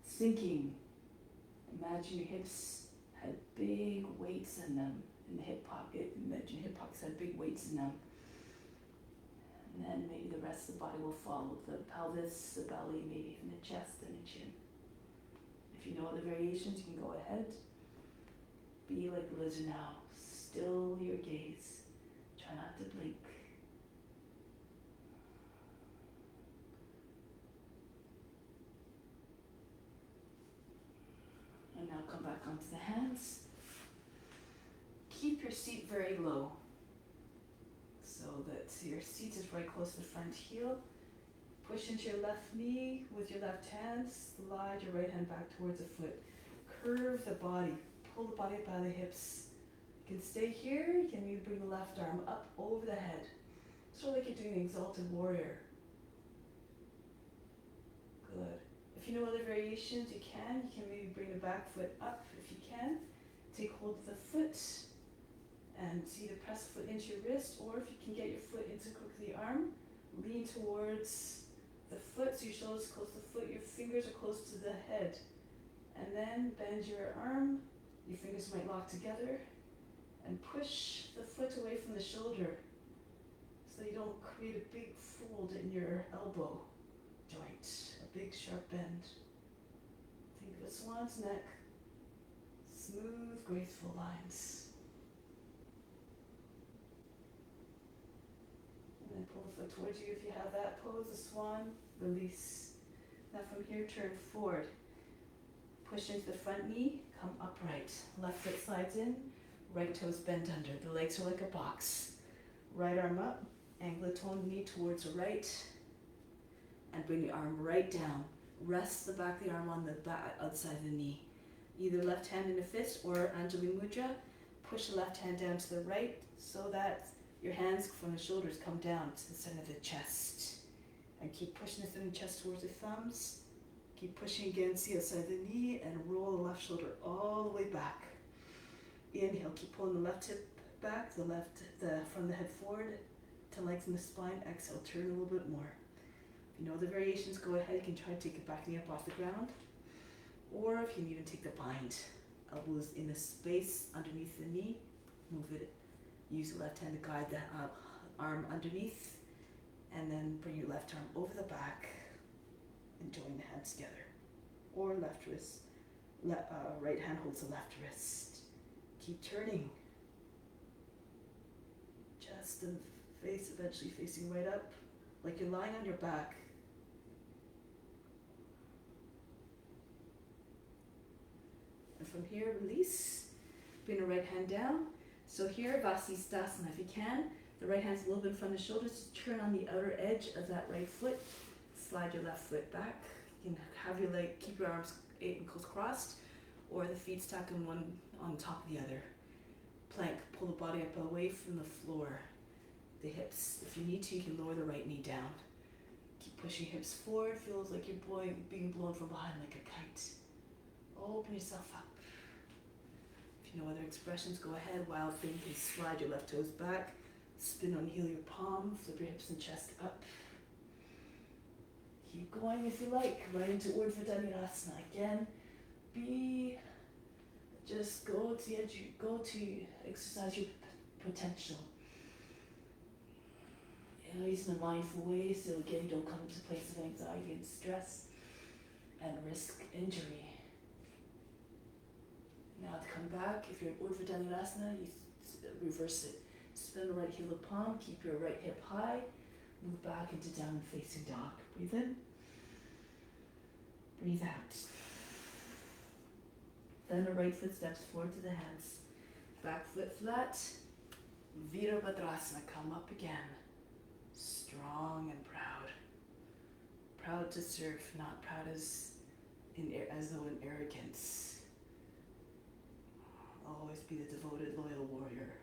sinking. Imagine your hips had big weights in them in the hip pocket. Imagine hip pockets had big weights in them. And then maybe the rest of the body will follow. The pelvis, the belly, maybe even the chest and the chin. If you know other variations, you can go ahead. Be like the lizard now. Still your gaze. Try not to blink. And now come back onto the hands. Keep your seat very low so that your seat is right close to the front heel. Push into your left knee with your left hand. Slide your right hand back towards the foot. Curve the body. Pull the body up out of the hips. You can stay here. You can maybe bring the left arm up over the head. Sort of like you're doing an Exalted Warrior. Good. If you know other variations, you can. You can maybe bring the back foot up if you can. Take hold of the foot and either press the foot into your wrist, or if you can get your foot into the crook of the arm, lean towards the foot so your shoulders close to the foot, your fingers are close to the head. And then bend your arm, your fingers might lock together, and push the foot away from the shoulder so you don't create a big fold in your elbow joint, a big sharp bend. Think of a swan's neck, smooth, graceful lines. And then pull the foot towards you if you have that pose, the swan, release. Now from here, turn forward. Push into the front knee, come upright. Left foot slides in, right toes bent under. The legs are like a box. Right arm up, angle the toe of the knee towards the right, and bring the arm right down. Rest the back of the arm on the back, outside of the knee. Either left hand in a fist or Anjali Mudra. Push the left hand down to the right so that your hands from the shoulders come down to the center of the chest. And keep pushing the center of the chest towards the thumbs. Keep pushing against the outside of the knee and roll the left shoulder all the way back. Inhale, keep pulling the left hip back, the from the head forward to lengthen the spine. Exhale, turn a little bit more. If you know the variations, go ahead. You can try to take the back knee up off the ground. Or if you can even take the bind. Elbows in the space underneath the knee. Move it. Use the left hand to guide the arm underneath. And then bring your left arm over the back and join the hands together. Or left wrist. Right hand holds the left wrist. Keep turning. Chest and face eventually facing right up, like you're lying on your back. And from here, release. Bring the right hand down. So here, Vasisthasana, if you can. The right hand's a little bit in front of the shoulders. Turn on the outer edge of that right foot. Slide your left foot back. You can have your leg, keep your arms ankles crossed, or the feet stacked on one on top of the other. Plank, pull the body up away from the floor. The hips, if you need to, you can lower the right knee down. Keep pushing hips forward. Feels like you're being blown from behind like a kite. Open yourself up. If you know other expressions, go ahead. Wild thing, you can slide your left toes back. Spin on heel your palm. Flip your hips and chest up. Keep going if you like. Right into Urdhva Dhanurasana. Again, just go to the edge. Go to exercise your potential. Using a mindful way so again you don't come to a place of anxiety and stress and risk injury. Now to come back, if you're in Urdhva Dhanurasana, you reverse it. Spin the right heel to palm, keep your right hip high, move back into down facing dog. Breathe in, breathe out. Then the right foot steps forward to the hands. Back foot flat, Virabhadrasana, come up again. Strong and proud. Proud to serve, not proud as though in arrogance. Always be the devoted, loyal warrior.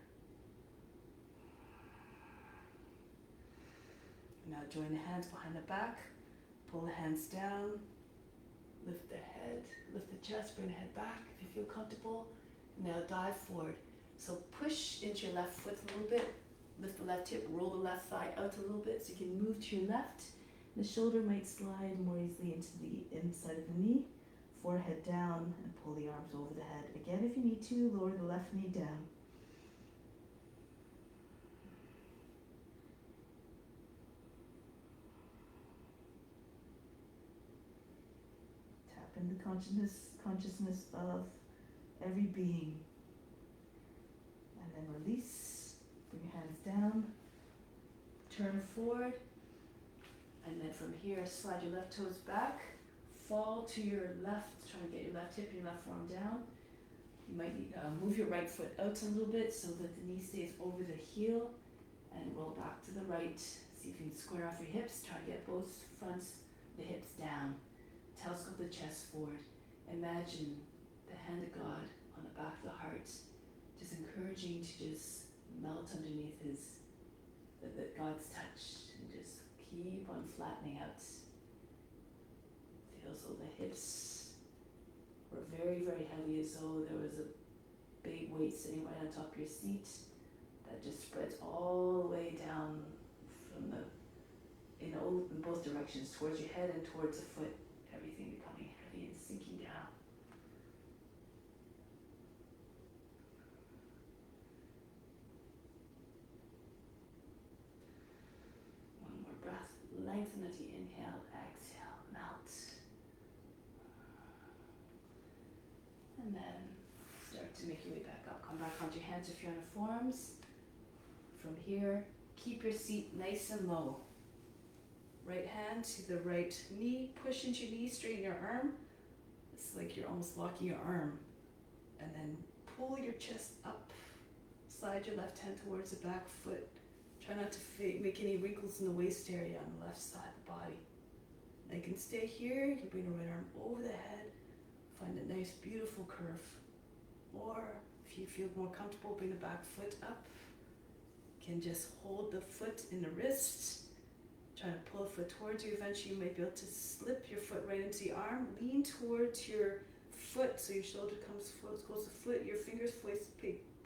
Now join the hands behind the back, pull the hands down, lift the head, lift the chest, bring the head back if you feel comfortable. Now dive forward. So push into your left foot a little bit, lift the left hip, roll the left thigh out a little bit so you can move to your left. The shoulder might slide more easily into the inside of the knee. Forehead down and pull the arms over the head. Again, if you need to, lower the left knee down. Tap into consciousness of every being. And then release. Bring your hands down. Turn forward. And then from here, slide your left toes back. Fall to your left, try to get your left hip and your left forearm down. You might need move your right foot out a little bit so that the knee stays over the heel and roll back to the right. See if you can square off your hips, try to get both fronts, the hips down. Telescope the chest forward. Imagine the hand of God on the back of the heart, just encouraging to just melt underneath God's touch and just keep on flattening out. Feel as though the hips were very, very heavy, as though there was a big weight sitting right on top of your seat that just spreads all the way down from in both directions, towards your head and towards the foot, everything becoming heavy and sinking down. One more breath, lengthen as you inhale, exhale, melt. And then start to make your way back up. Come back onto your hands if you're on the forearms. From here, keep your seat nice and low. Right hand to the right knee. Push into your knee, straighten your arm. It's like you're almost locking your arm. And then pull your chest up. Slide your left hand towards the back foot. Try not to make any wrinkles in the waist area on the left side of the body. Now you can stay here. You can bring the right arm over the head. Find a nice, beautiful curve. Or if you feel more comfortable, bring the back foot up. You can just hold the foot in the wrist. Try to pull the foot towards you. Eventually you might be able to slip your foot right into the arm. Lean towards your foot so your shoulder comes close to foot. Your fingers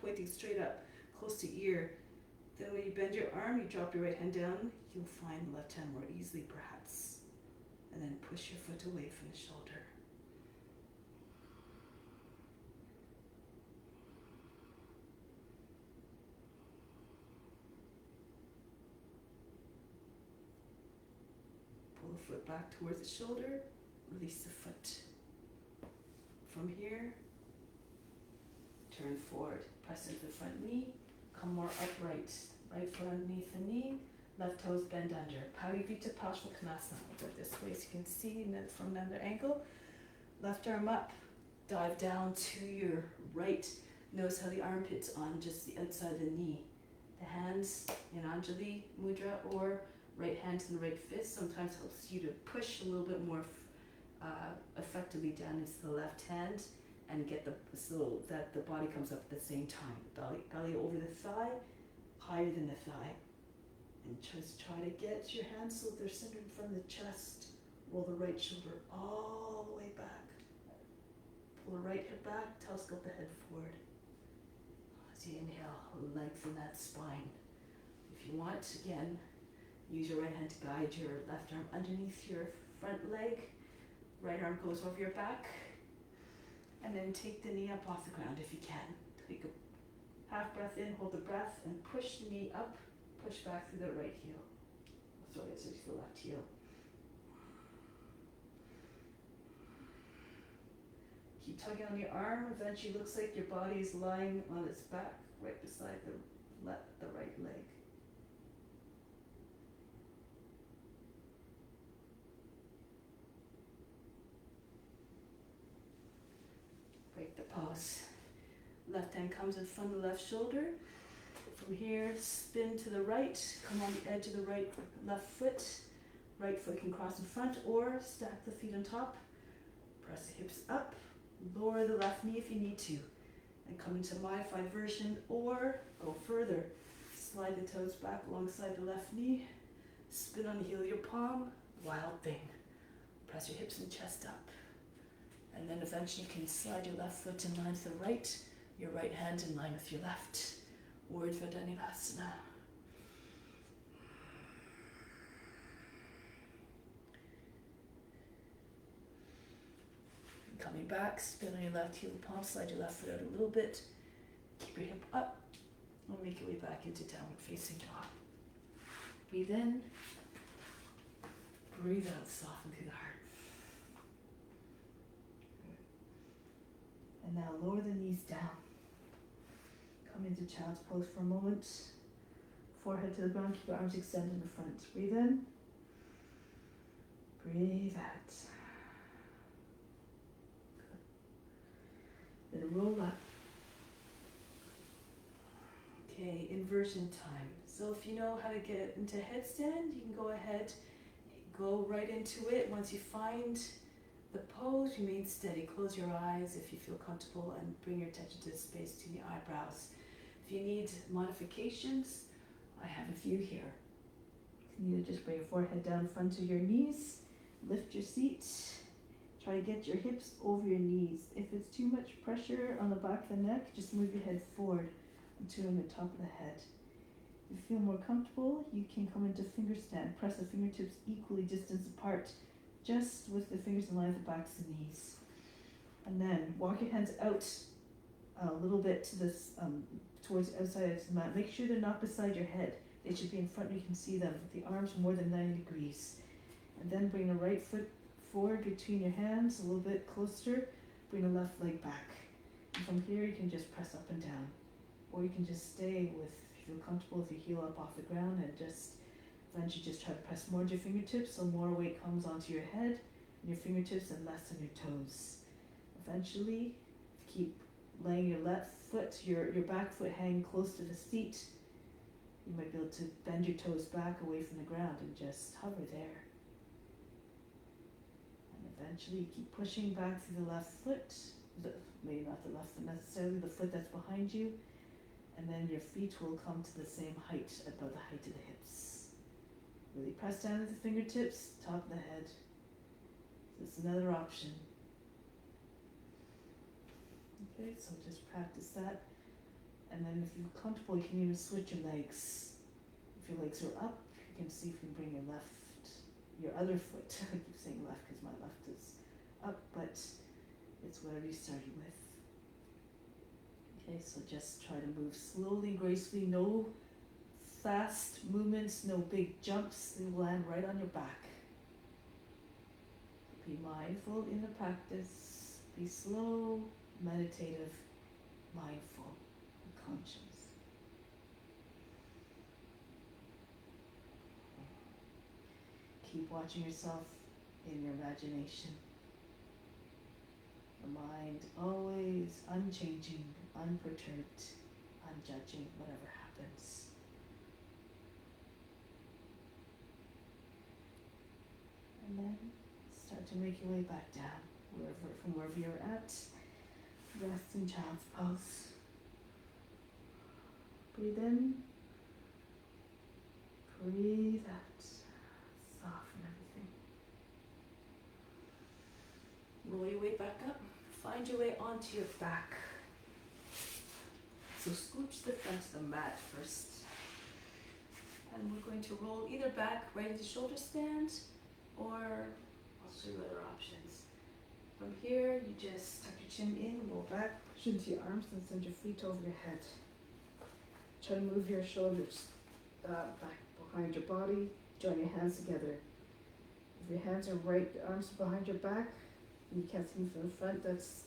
pointing straight up, close to ear. Then when you bend your arm, you drop your right hand down. You'll find the left hand more easily perhaps. And then push your foot away from the shoulder. Pull the foot back towards the shoulder, release the foot. From here, turn forward, press into the front knee, come more upright. Right foot underneath the knee, left toes bend under. Parivita Parsvakonasana. Go this way so you can see from another angle. Left arm up, dive down to your right. Notice how the armpit's on just the outside of the knee. The hands in Anjali Mudra or right hand to the right fist sometimes helps you to push a little bit more effectively down into the left hand and get so that the body comes up at the same time. Belly over the thigh, higher than the thigh. And just try to get your hands so they're centered in front of the chest. Roll the right shoulder all the way back. Pull the right hip back, telescope the head forward. As you inhale, lengthen that spine. If you want, again, use your right hand to guide your left arm underneath your front leg. Right arm goes over your back. And then take the knee up off the ground if you can. Take a half breath in, hold the breath, and push the knee up, push back through the right heel. throw it to the left heel. Keep tugging on your arm. Eventually it looks like your body is lying on its back right beside the right leg. Break the pose. Left hand comes in front of the left shoulder. From here, spin to the right, come on the edge of the left foot. Right foot can cross in front or stack the feet on top. Press the hips up, lower the left knee if you need to. And come into modified version or go further. Slide the toes back alongside the left knee. Spin on the heel of your palm, wild thing. Press your hips and chest up. And then eventually you can slide your left foot in line to the right, your right hand in line with your left. Urdhva Dhanurasana. Coming back, spin on your left heel palm, slide your left foot out a little bit. Keep your hip up and make your way back into downward facing dog. Breathe in, breathe out, soften through the heart. And now lower the knees down. Come into child's pose for a moment. Forehead to the ground, keep your arms extended in the front. Breathe in. Breathe out. Good. Then roll up. Okay, inversion time. So if you know how to get into headstand, you can go ahead, go right into it. Once you find the pose, remain steady. Close your eyes if you feel comfortable and bring your attention to the space between your eyebrows. If you need modifications, I have a few here. You can either just bring your forehead down in front of your knees, lift your seat, try to get your hips over your knees. If it's too much pressure on the back of the neck, just move your head forward until on the top of the head. If you feel more comfortable, you can come into finger stand. Press the fingertips equally distance apart, just with the fingers in line with the backs of the knees. And then walk your hands out a little bit to this, towards the outside of the mat. Make sure they're not beside your head. They should be in front, you can see them. The arms more than 90 degrees. And then bring the right foot forward between your hands, a little bit closer. Bring the left leg back. And from here you can just press up and down. Or you can just stay with, if you feel comfortable, with your heel up off the ground and just eventually just try to press more into your fingertips so more weight comes onto your head and your fingertips and less on your toes. Eventually, keep laying your left foot, your back foot hang close to the seat. You might be able to bend your toes back away from the ground and just hover there. And eventually keep pushing back through the left foot, maybe not the left foot necessarily, the foot that's behind you, and then your feet will come to the same height, about the height of the hips. Really press down with the fingertips, top of the head. That's another option. Okay, so just practice that. And then if you're comfortable, you can even switch your legs. If your legs are up, you can see if you can bring your other foot, I keep saying left because my left is up, but it's whatever you started with. Okay, so just try to move slowly, gracefully, no fast movements, no big jumps. They will land right on your back. Be mindful in the practice. Be slow, meditative, mindful, and conscious. Keep watching yourself in your imagination. The mind always unchanging, unperturbed, unjudging, whatever happens. And then start to make your way back down, from wherever you're at. Rest in child's pose. Breathe in. Breathe out. Soften everything. Roll your way back up. Find your way onto your back. So scooch the front of the mat first. And we're going to roll either back right into shoulder stand, or I'll show you other options. From here, you just tuck your chin in, roll back, push into your arms, and send your feet over your head. Try to move your shoulders back behind your body, Join your hands together. If your hands are right, arms are behind your back, and you can't see them from the front, that's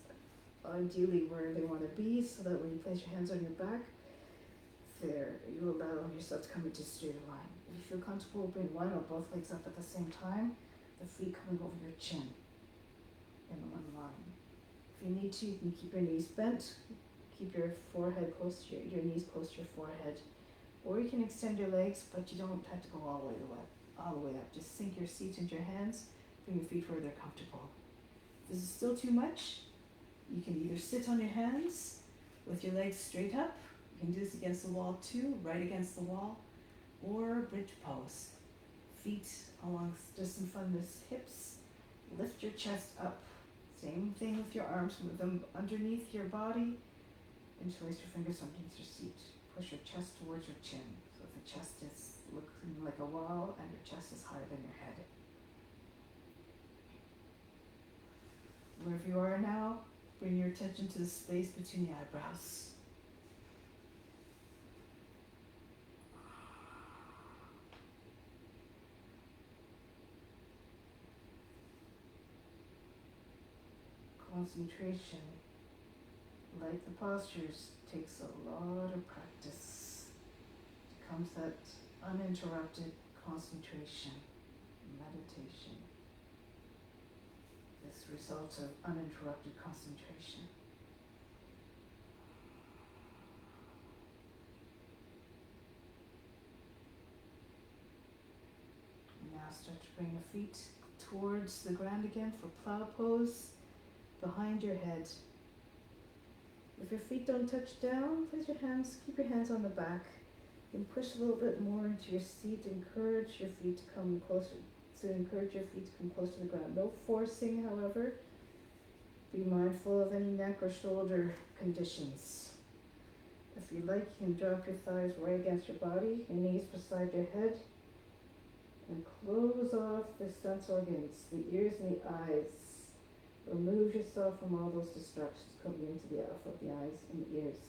ideally where they want to be, so that when you place your hands on your back, there, you allow yourself to come into straight line. If you feel comfortable, bring one or both legs up at the same time, the feet coming over your chin in one line. If you need to, you can keep your knees bent, keep your forehead close to your knees close to your forehead, or you can extend your legs, but you don't have to go all the way up. Just sink your seat into your hands, bring your feet where they're comfortable. If this is still too much, you can either sit on your hands with your legs straight up. You can do this against the wall too, right against the wall, or bridge pose. Feet along just in front of the hips. Lift your chest up. Same thing with your arms, move them underneath your body. Interlace your fingers underneath your seat. Push your chest towards your chin. So the chest is looking like a wall and your chest is higher than your head. Wherever you are now, bring your attention to the space between the eyebrows. Concentration, like the postures, takes a lot of practice. It comes that uninterrupted concentration, meditation. This result of uninterrupted concentration. Now start to bring the feet towards the ground again for plow pose. Behind your head. If your feet don't touch down, place your hands, keep your hands on the back. You can push a little bit more into your seat, encourage your feet to come closer. So encourage your feet to come close to the ground. No forcing, however. Be mindful of any neck or shoulder conditions. If you like, you can drop your thighs right against your body, your knees beside your head, and close off the sense organs, the ears and the eyes. Remove yourself from all those distractions coming into the eyes and the ears.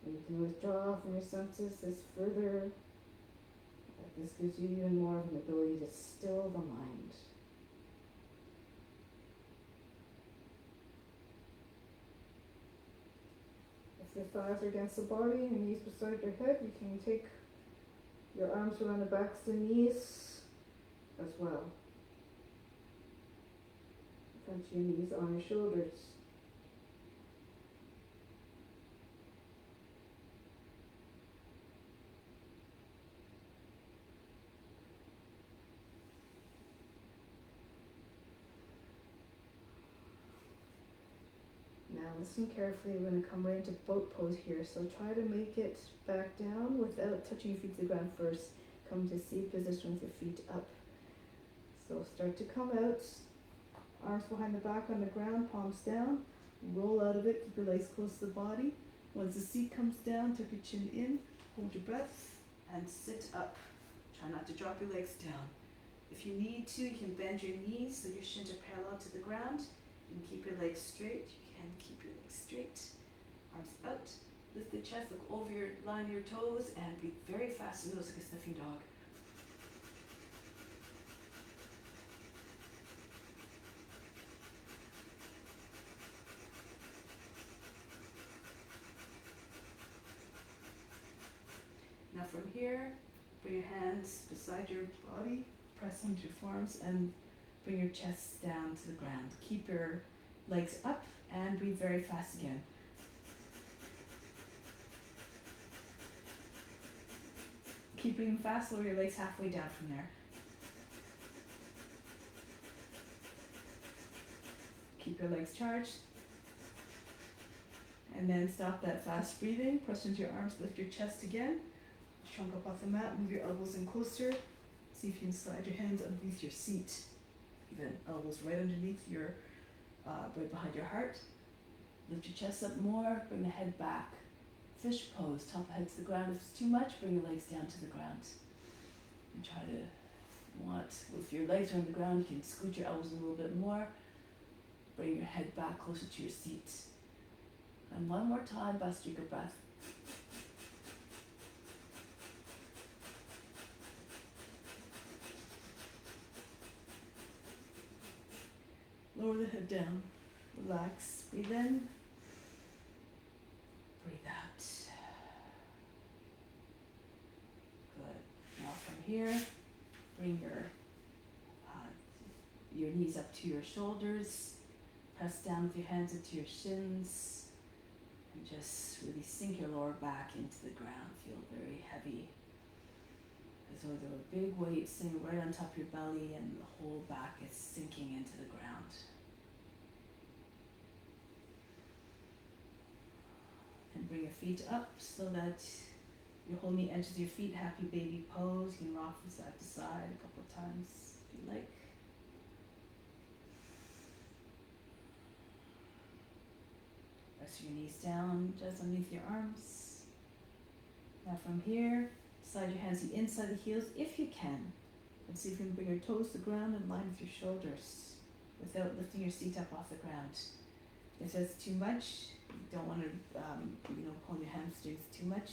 And you can withdraw from your senses this further. This gives you even more of an ability to still the mind. If your thighs are against the body and your knees beside your head, you can take your arms around the backs of the knees as well. Touch your knees on your shoulders. Now listen carefully, we're going to come right into boat pose here. So try to make it back down without touching your feet to the ground first. Come to seated position with your feet up. So start to come out. Arms behind the back on the ground, palms down. Roll out of it, keep your legs close to the body. Once the seat comes down, tuck your chin in, hold your breath, and sit up. Try not to drop your legs down. If you need to, you can bend your knees so your shins are parallel to the ground. You can keep your legs straight. You can keep your legs straight. Arms out. Lift the chest, look over your line your toes, and breathe very fast and nose like a sniffing dog. Now from here, bring your hands beside your body, press into your forearms, and bring your chest down to the ground. Keep your legs up and breathe very fast again. Keep breathing fast, lower your legs halfway down from there. Keep your legs charged. And then stop that fast breathing, press into your arms, lift your chest again. Trunk up off the mat, move your elbows in closer. See if you can slide your hands underneath your seat. Even elbows right underneath your, right behind your heart. Lift your chest up more, bring the head back. Fish pose, top head to the ground. If it's too much, bring your legs down to the ground. And try to, if your legs are on the ground, you can scoot your elbows a little bit more. Bring your head back closer to your seat. And one more time, Bastrika breath. Lower the head down. Relax. Breathe in. Breathe out. Good. Now from here, bring your knees up to your shoulders. Press down with your hands into your shins. And just really sink your lower back into the ground. Feel very heavy. As though there were big weights sitting right on top of your belly and the whole back is sinking into the ground. And bring your feet up so that you're holding the edges of your feet, happy baby pose. You can rock from side to side a couple of times if you like. Press your knees down just underneath your arms. Now from here, slide your hands to the inside of the heels if you can. And see if you can bring your toes to the ground in line with your shoulders without lifting your seat up off the ground. If that's too much, you don't want to pull your hamstrings too much.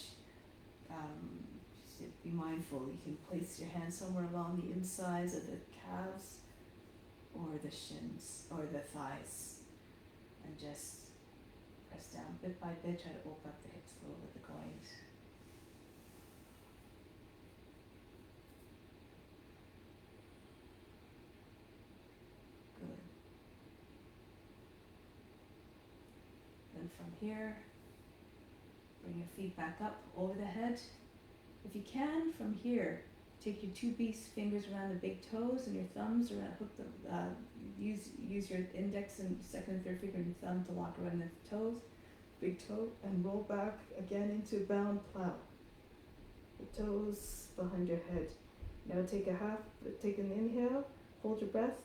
Just be mindful. You can place your hands somewhere along the insides of the calves or the shins or the thighs and just press down bit by bit. Try to open up the hips a little bit, the groins. Good. Then from here, bring your feet back up over the head. If you can, from here, take your two fingers around the big toes and your thumbs around, hook them, use your index and second and third finger and your thumb to lock around the toes, big toe, and roll back again into bound plow. The toes behind your head. Now take an inhale, hold your breath,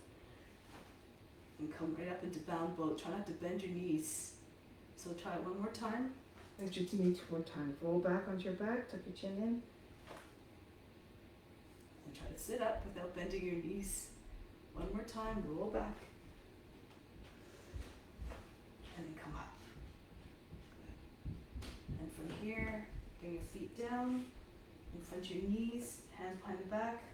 and come right up into bound boat. Try not to bend your knees. So try it one more time. Bend your knees 2 more times. Roll back onto your back, tuck your chin in. And try to sit up without bending your knees. One more time, roll back. And then come up. Good. And from here, bring your feet down in front of your knees, hands behind the back.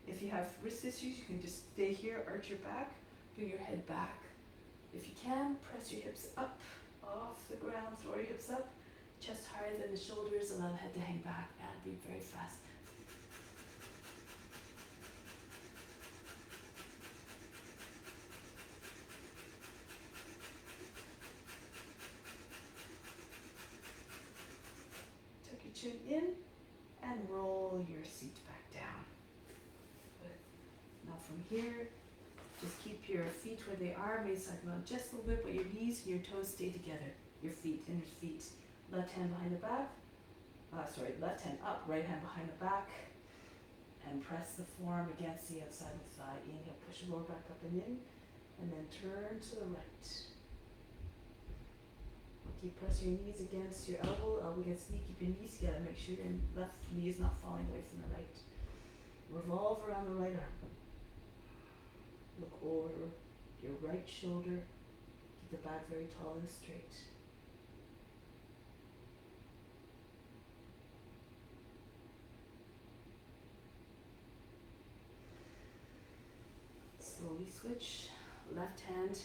If you have wrist issues, you can just stay here, arch your back, bring your head back. If you can, press your hips up off the ground, throw your hips up, chest higher than the shoulders, allow the head to hang back, and breathe very fast. Tuck your chin in and roll your seat back down. Good. Now from here, just keep your feet where they are, maybe side them out just a little bit, but your knees and your toes stay together. Your feet, inner feet. Left hand behind the back. Left hand up, right hand behind the back. And press the forearm against the outside of the thigh. Inhale, push the lower back up and in. And then turn to the right. Keep pressing your knees against your elbow against knee. Keep your knees together. Make sure your left knee is not falling away from the right. Revolve around the right arm. Look over your right shoulder. Keep the back very tall and straight. Slowly switch. Left hand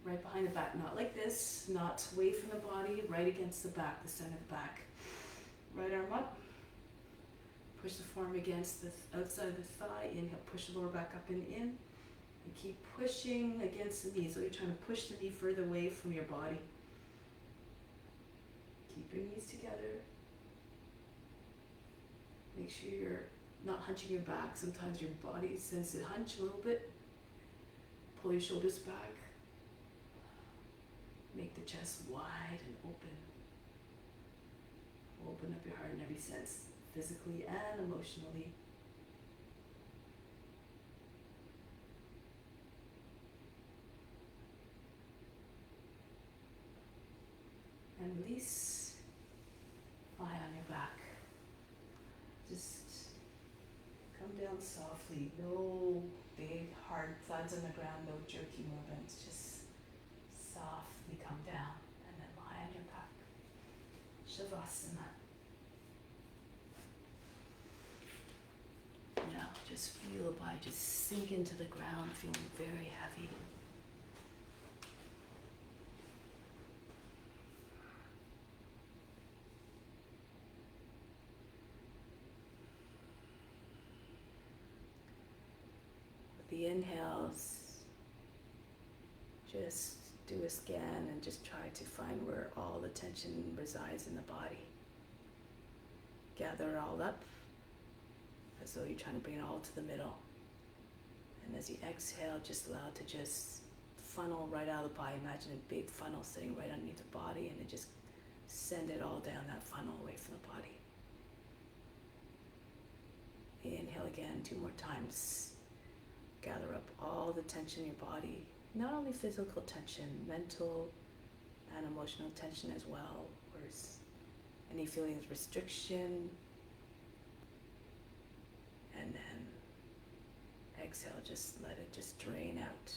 right behind the back. Not like this. Not away from the body. Right against the back, the center of the back. Right arm up. Push the forearm against the outside of the thigh. Inhale, push the lower back up and in. And keep pushing against the knee. So you're trying to push the knee further away from your body. Keep your knees together. Make sure you're not hunching your back. Sometimes your body sends it hunch a little bit. Pull your shoulders back. Make the chest wide and open. Open up your heart in every sense, physically and emotionally. And release. Lie on your back. Just come down softly. No big hard thuds on the ground, no jerky movements. Just softly come down and then lie on your back. Shavasana. Now just feel your body just sink into the ground, feeling very heavy. the inhales, just do a scan and just try to find where all the tension resides in the body. Gather it all up as though you're trying to bring it all to the middle. And as you exhale, just allow it to just funnel right out of the body. Imagine a big funnel sitting right underneath the body, and then just send it all down that funnel away from the body. Inhale again 2 more times. Gather up all the tension in your body, not only physical tension, mental and emotional tension as well, or any feelings of restriction. And then exhale, just let it just drain out.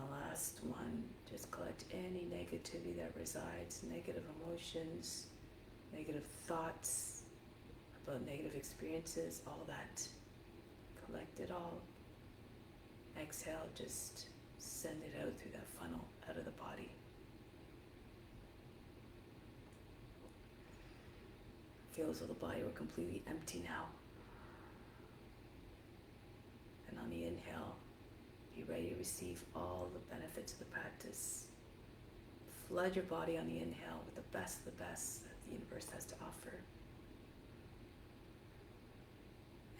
Last one, just collect any negativity that resides, negative emotions, negative thoughts about negative experiences, all that. Collect it all. Exhale, just send it out through that funnel, out of the body. Feel as though the body were completely empty now. And on the inhale, be ready to receive all the benefits of the practice. Flood your body on the inhale with the best of the best that the universe has to offer.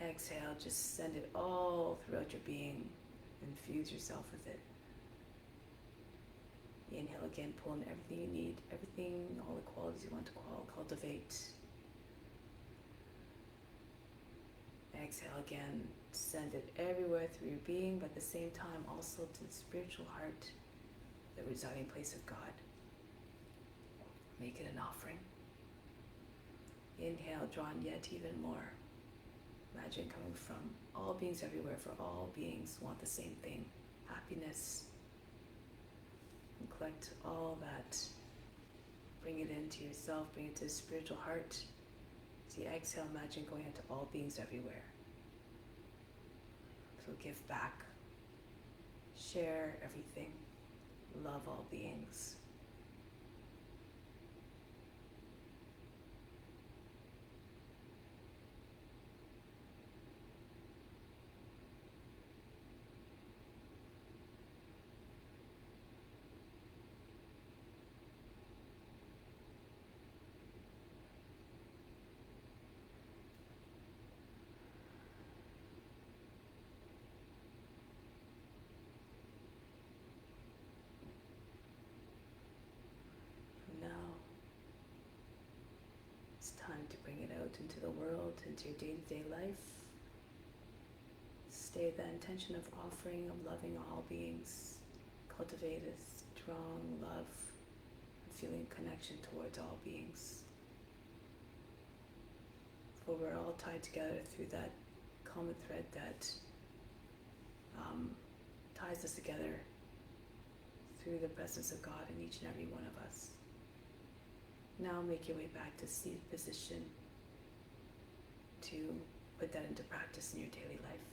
Exhale, just send it all throughout your being. Infuse yourself with it. Inhale again, pull in everything you need, everything, all the qualities you want to cultivate. Exhale again, send it everywhere through your being, but at the same time also to the spiritual heart, the residing place of God. Make it an offering. Inhale, drawn yet even more. Imagine coming from all beings everywhere, for all beings want the same thing, happiness. And collect all that. Bring it into yourself, bring it to the spiritual heart. As you exhale, imagine going into all beings everywhere. So give back. Share everything. Love all beings. Time to bring it out into the world, into your day-to-day life. Stay with that intention of offering, of loving all beings. Cultivate a strong love, feeling connection towards all beings. For we're all tied together through that common thread that ties us together through the presence of God in each and every one of us. Now make your way back to seated position to put that into practice in your daily life.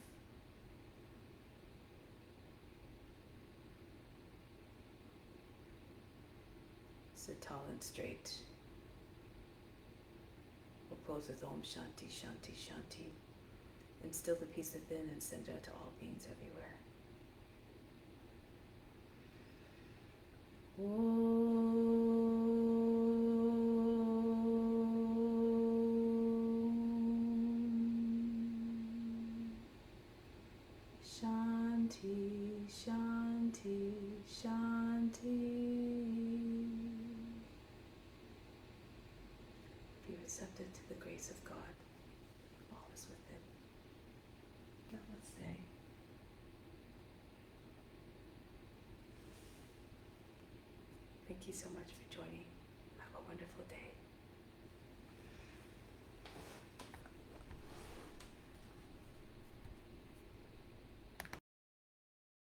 Sit tall and straight. We'll close with Om Shanti, Shanti, Shanti. Instill the peace within and send it out to all beings everywhere. Shanti, Shanti, Shanti. Be receptive to the grace of God. All is within. Namaste. Thank you so much for joining. Have a wonderful day.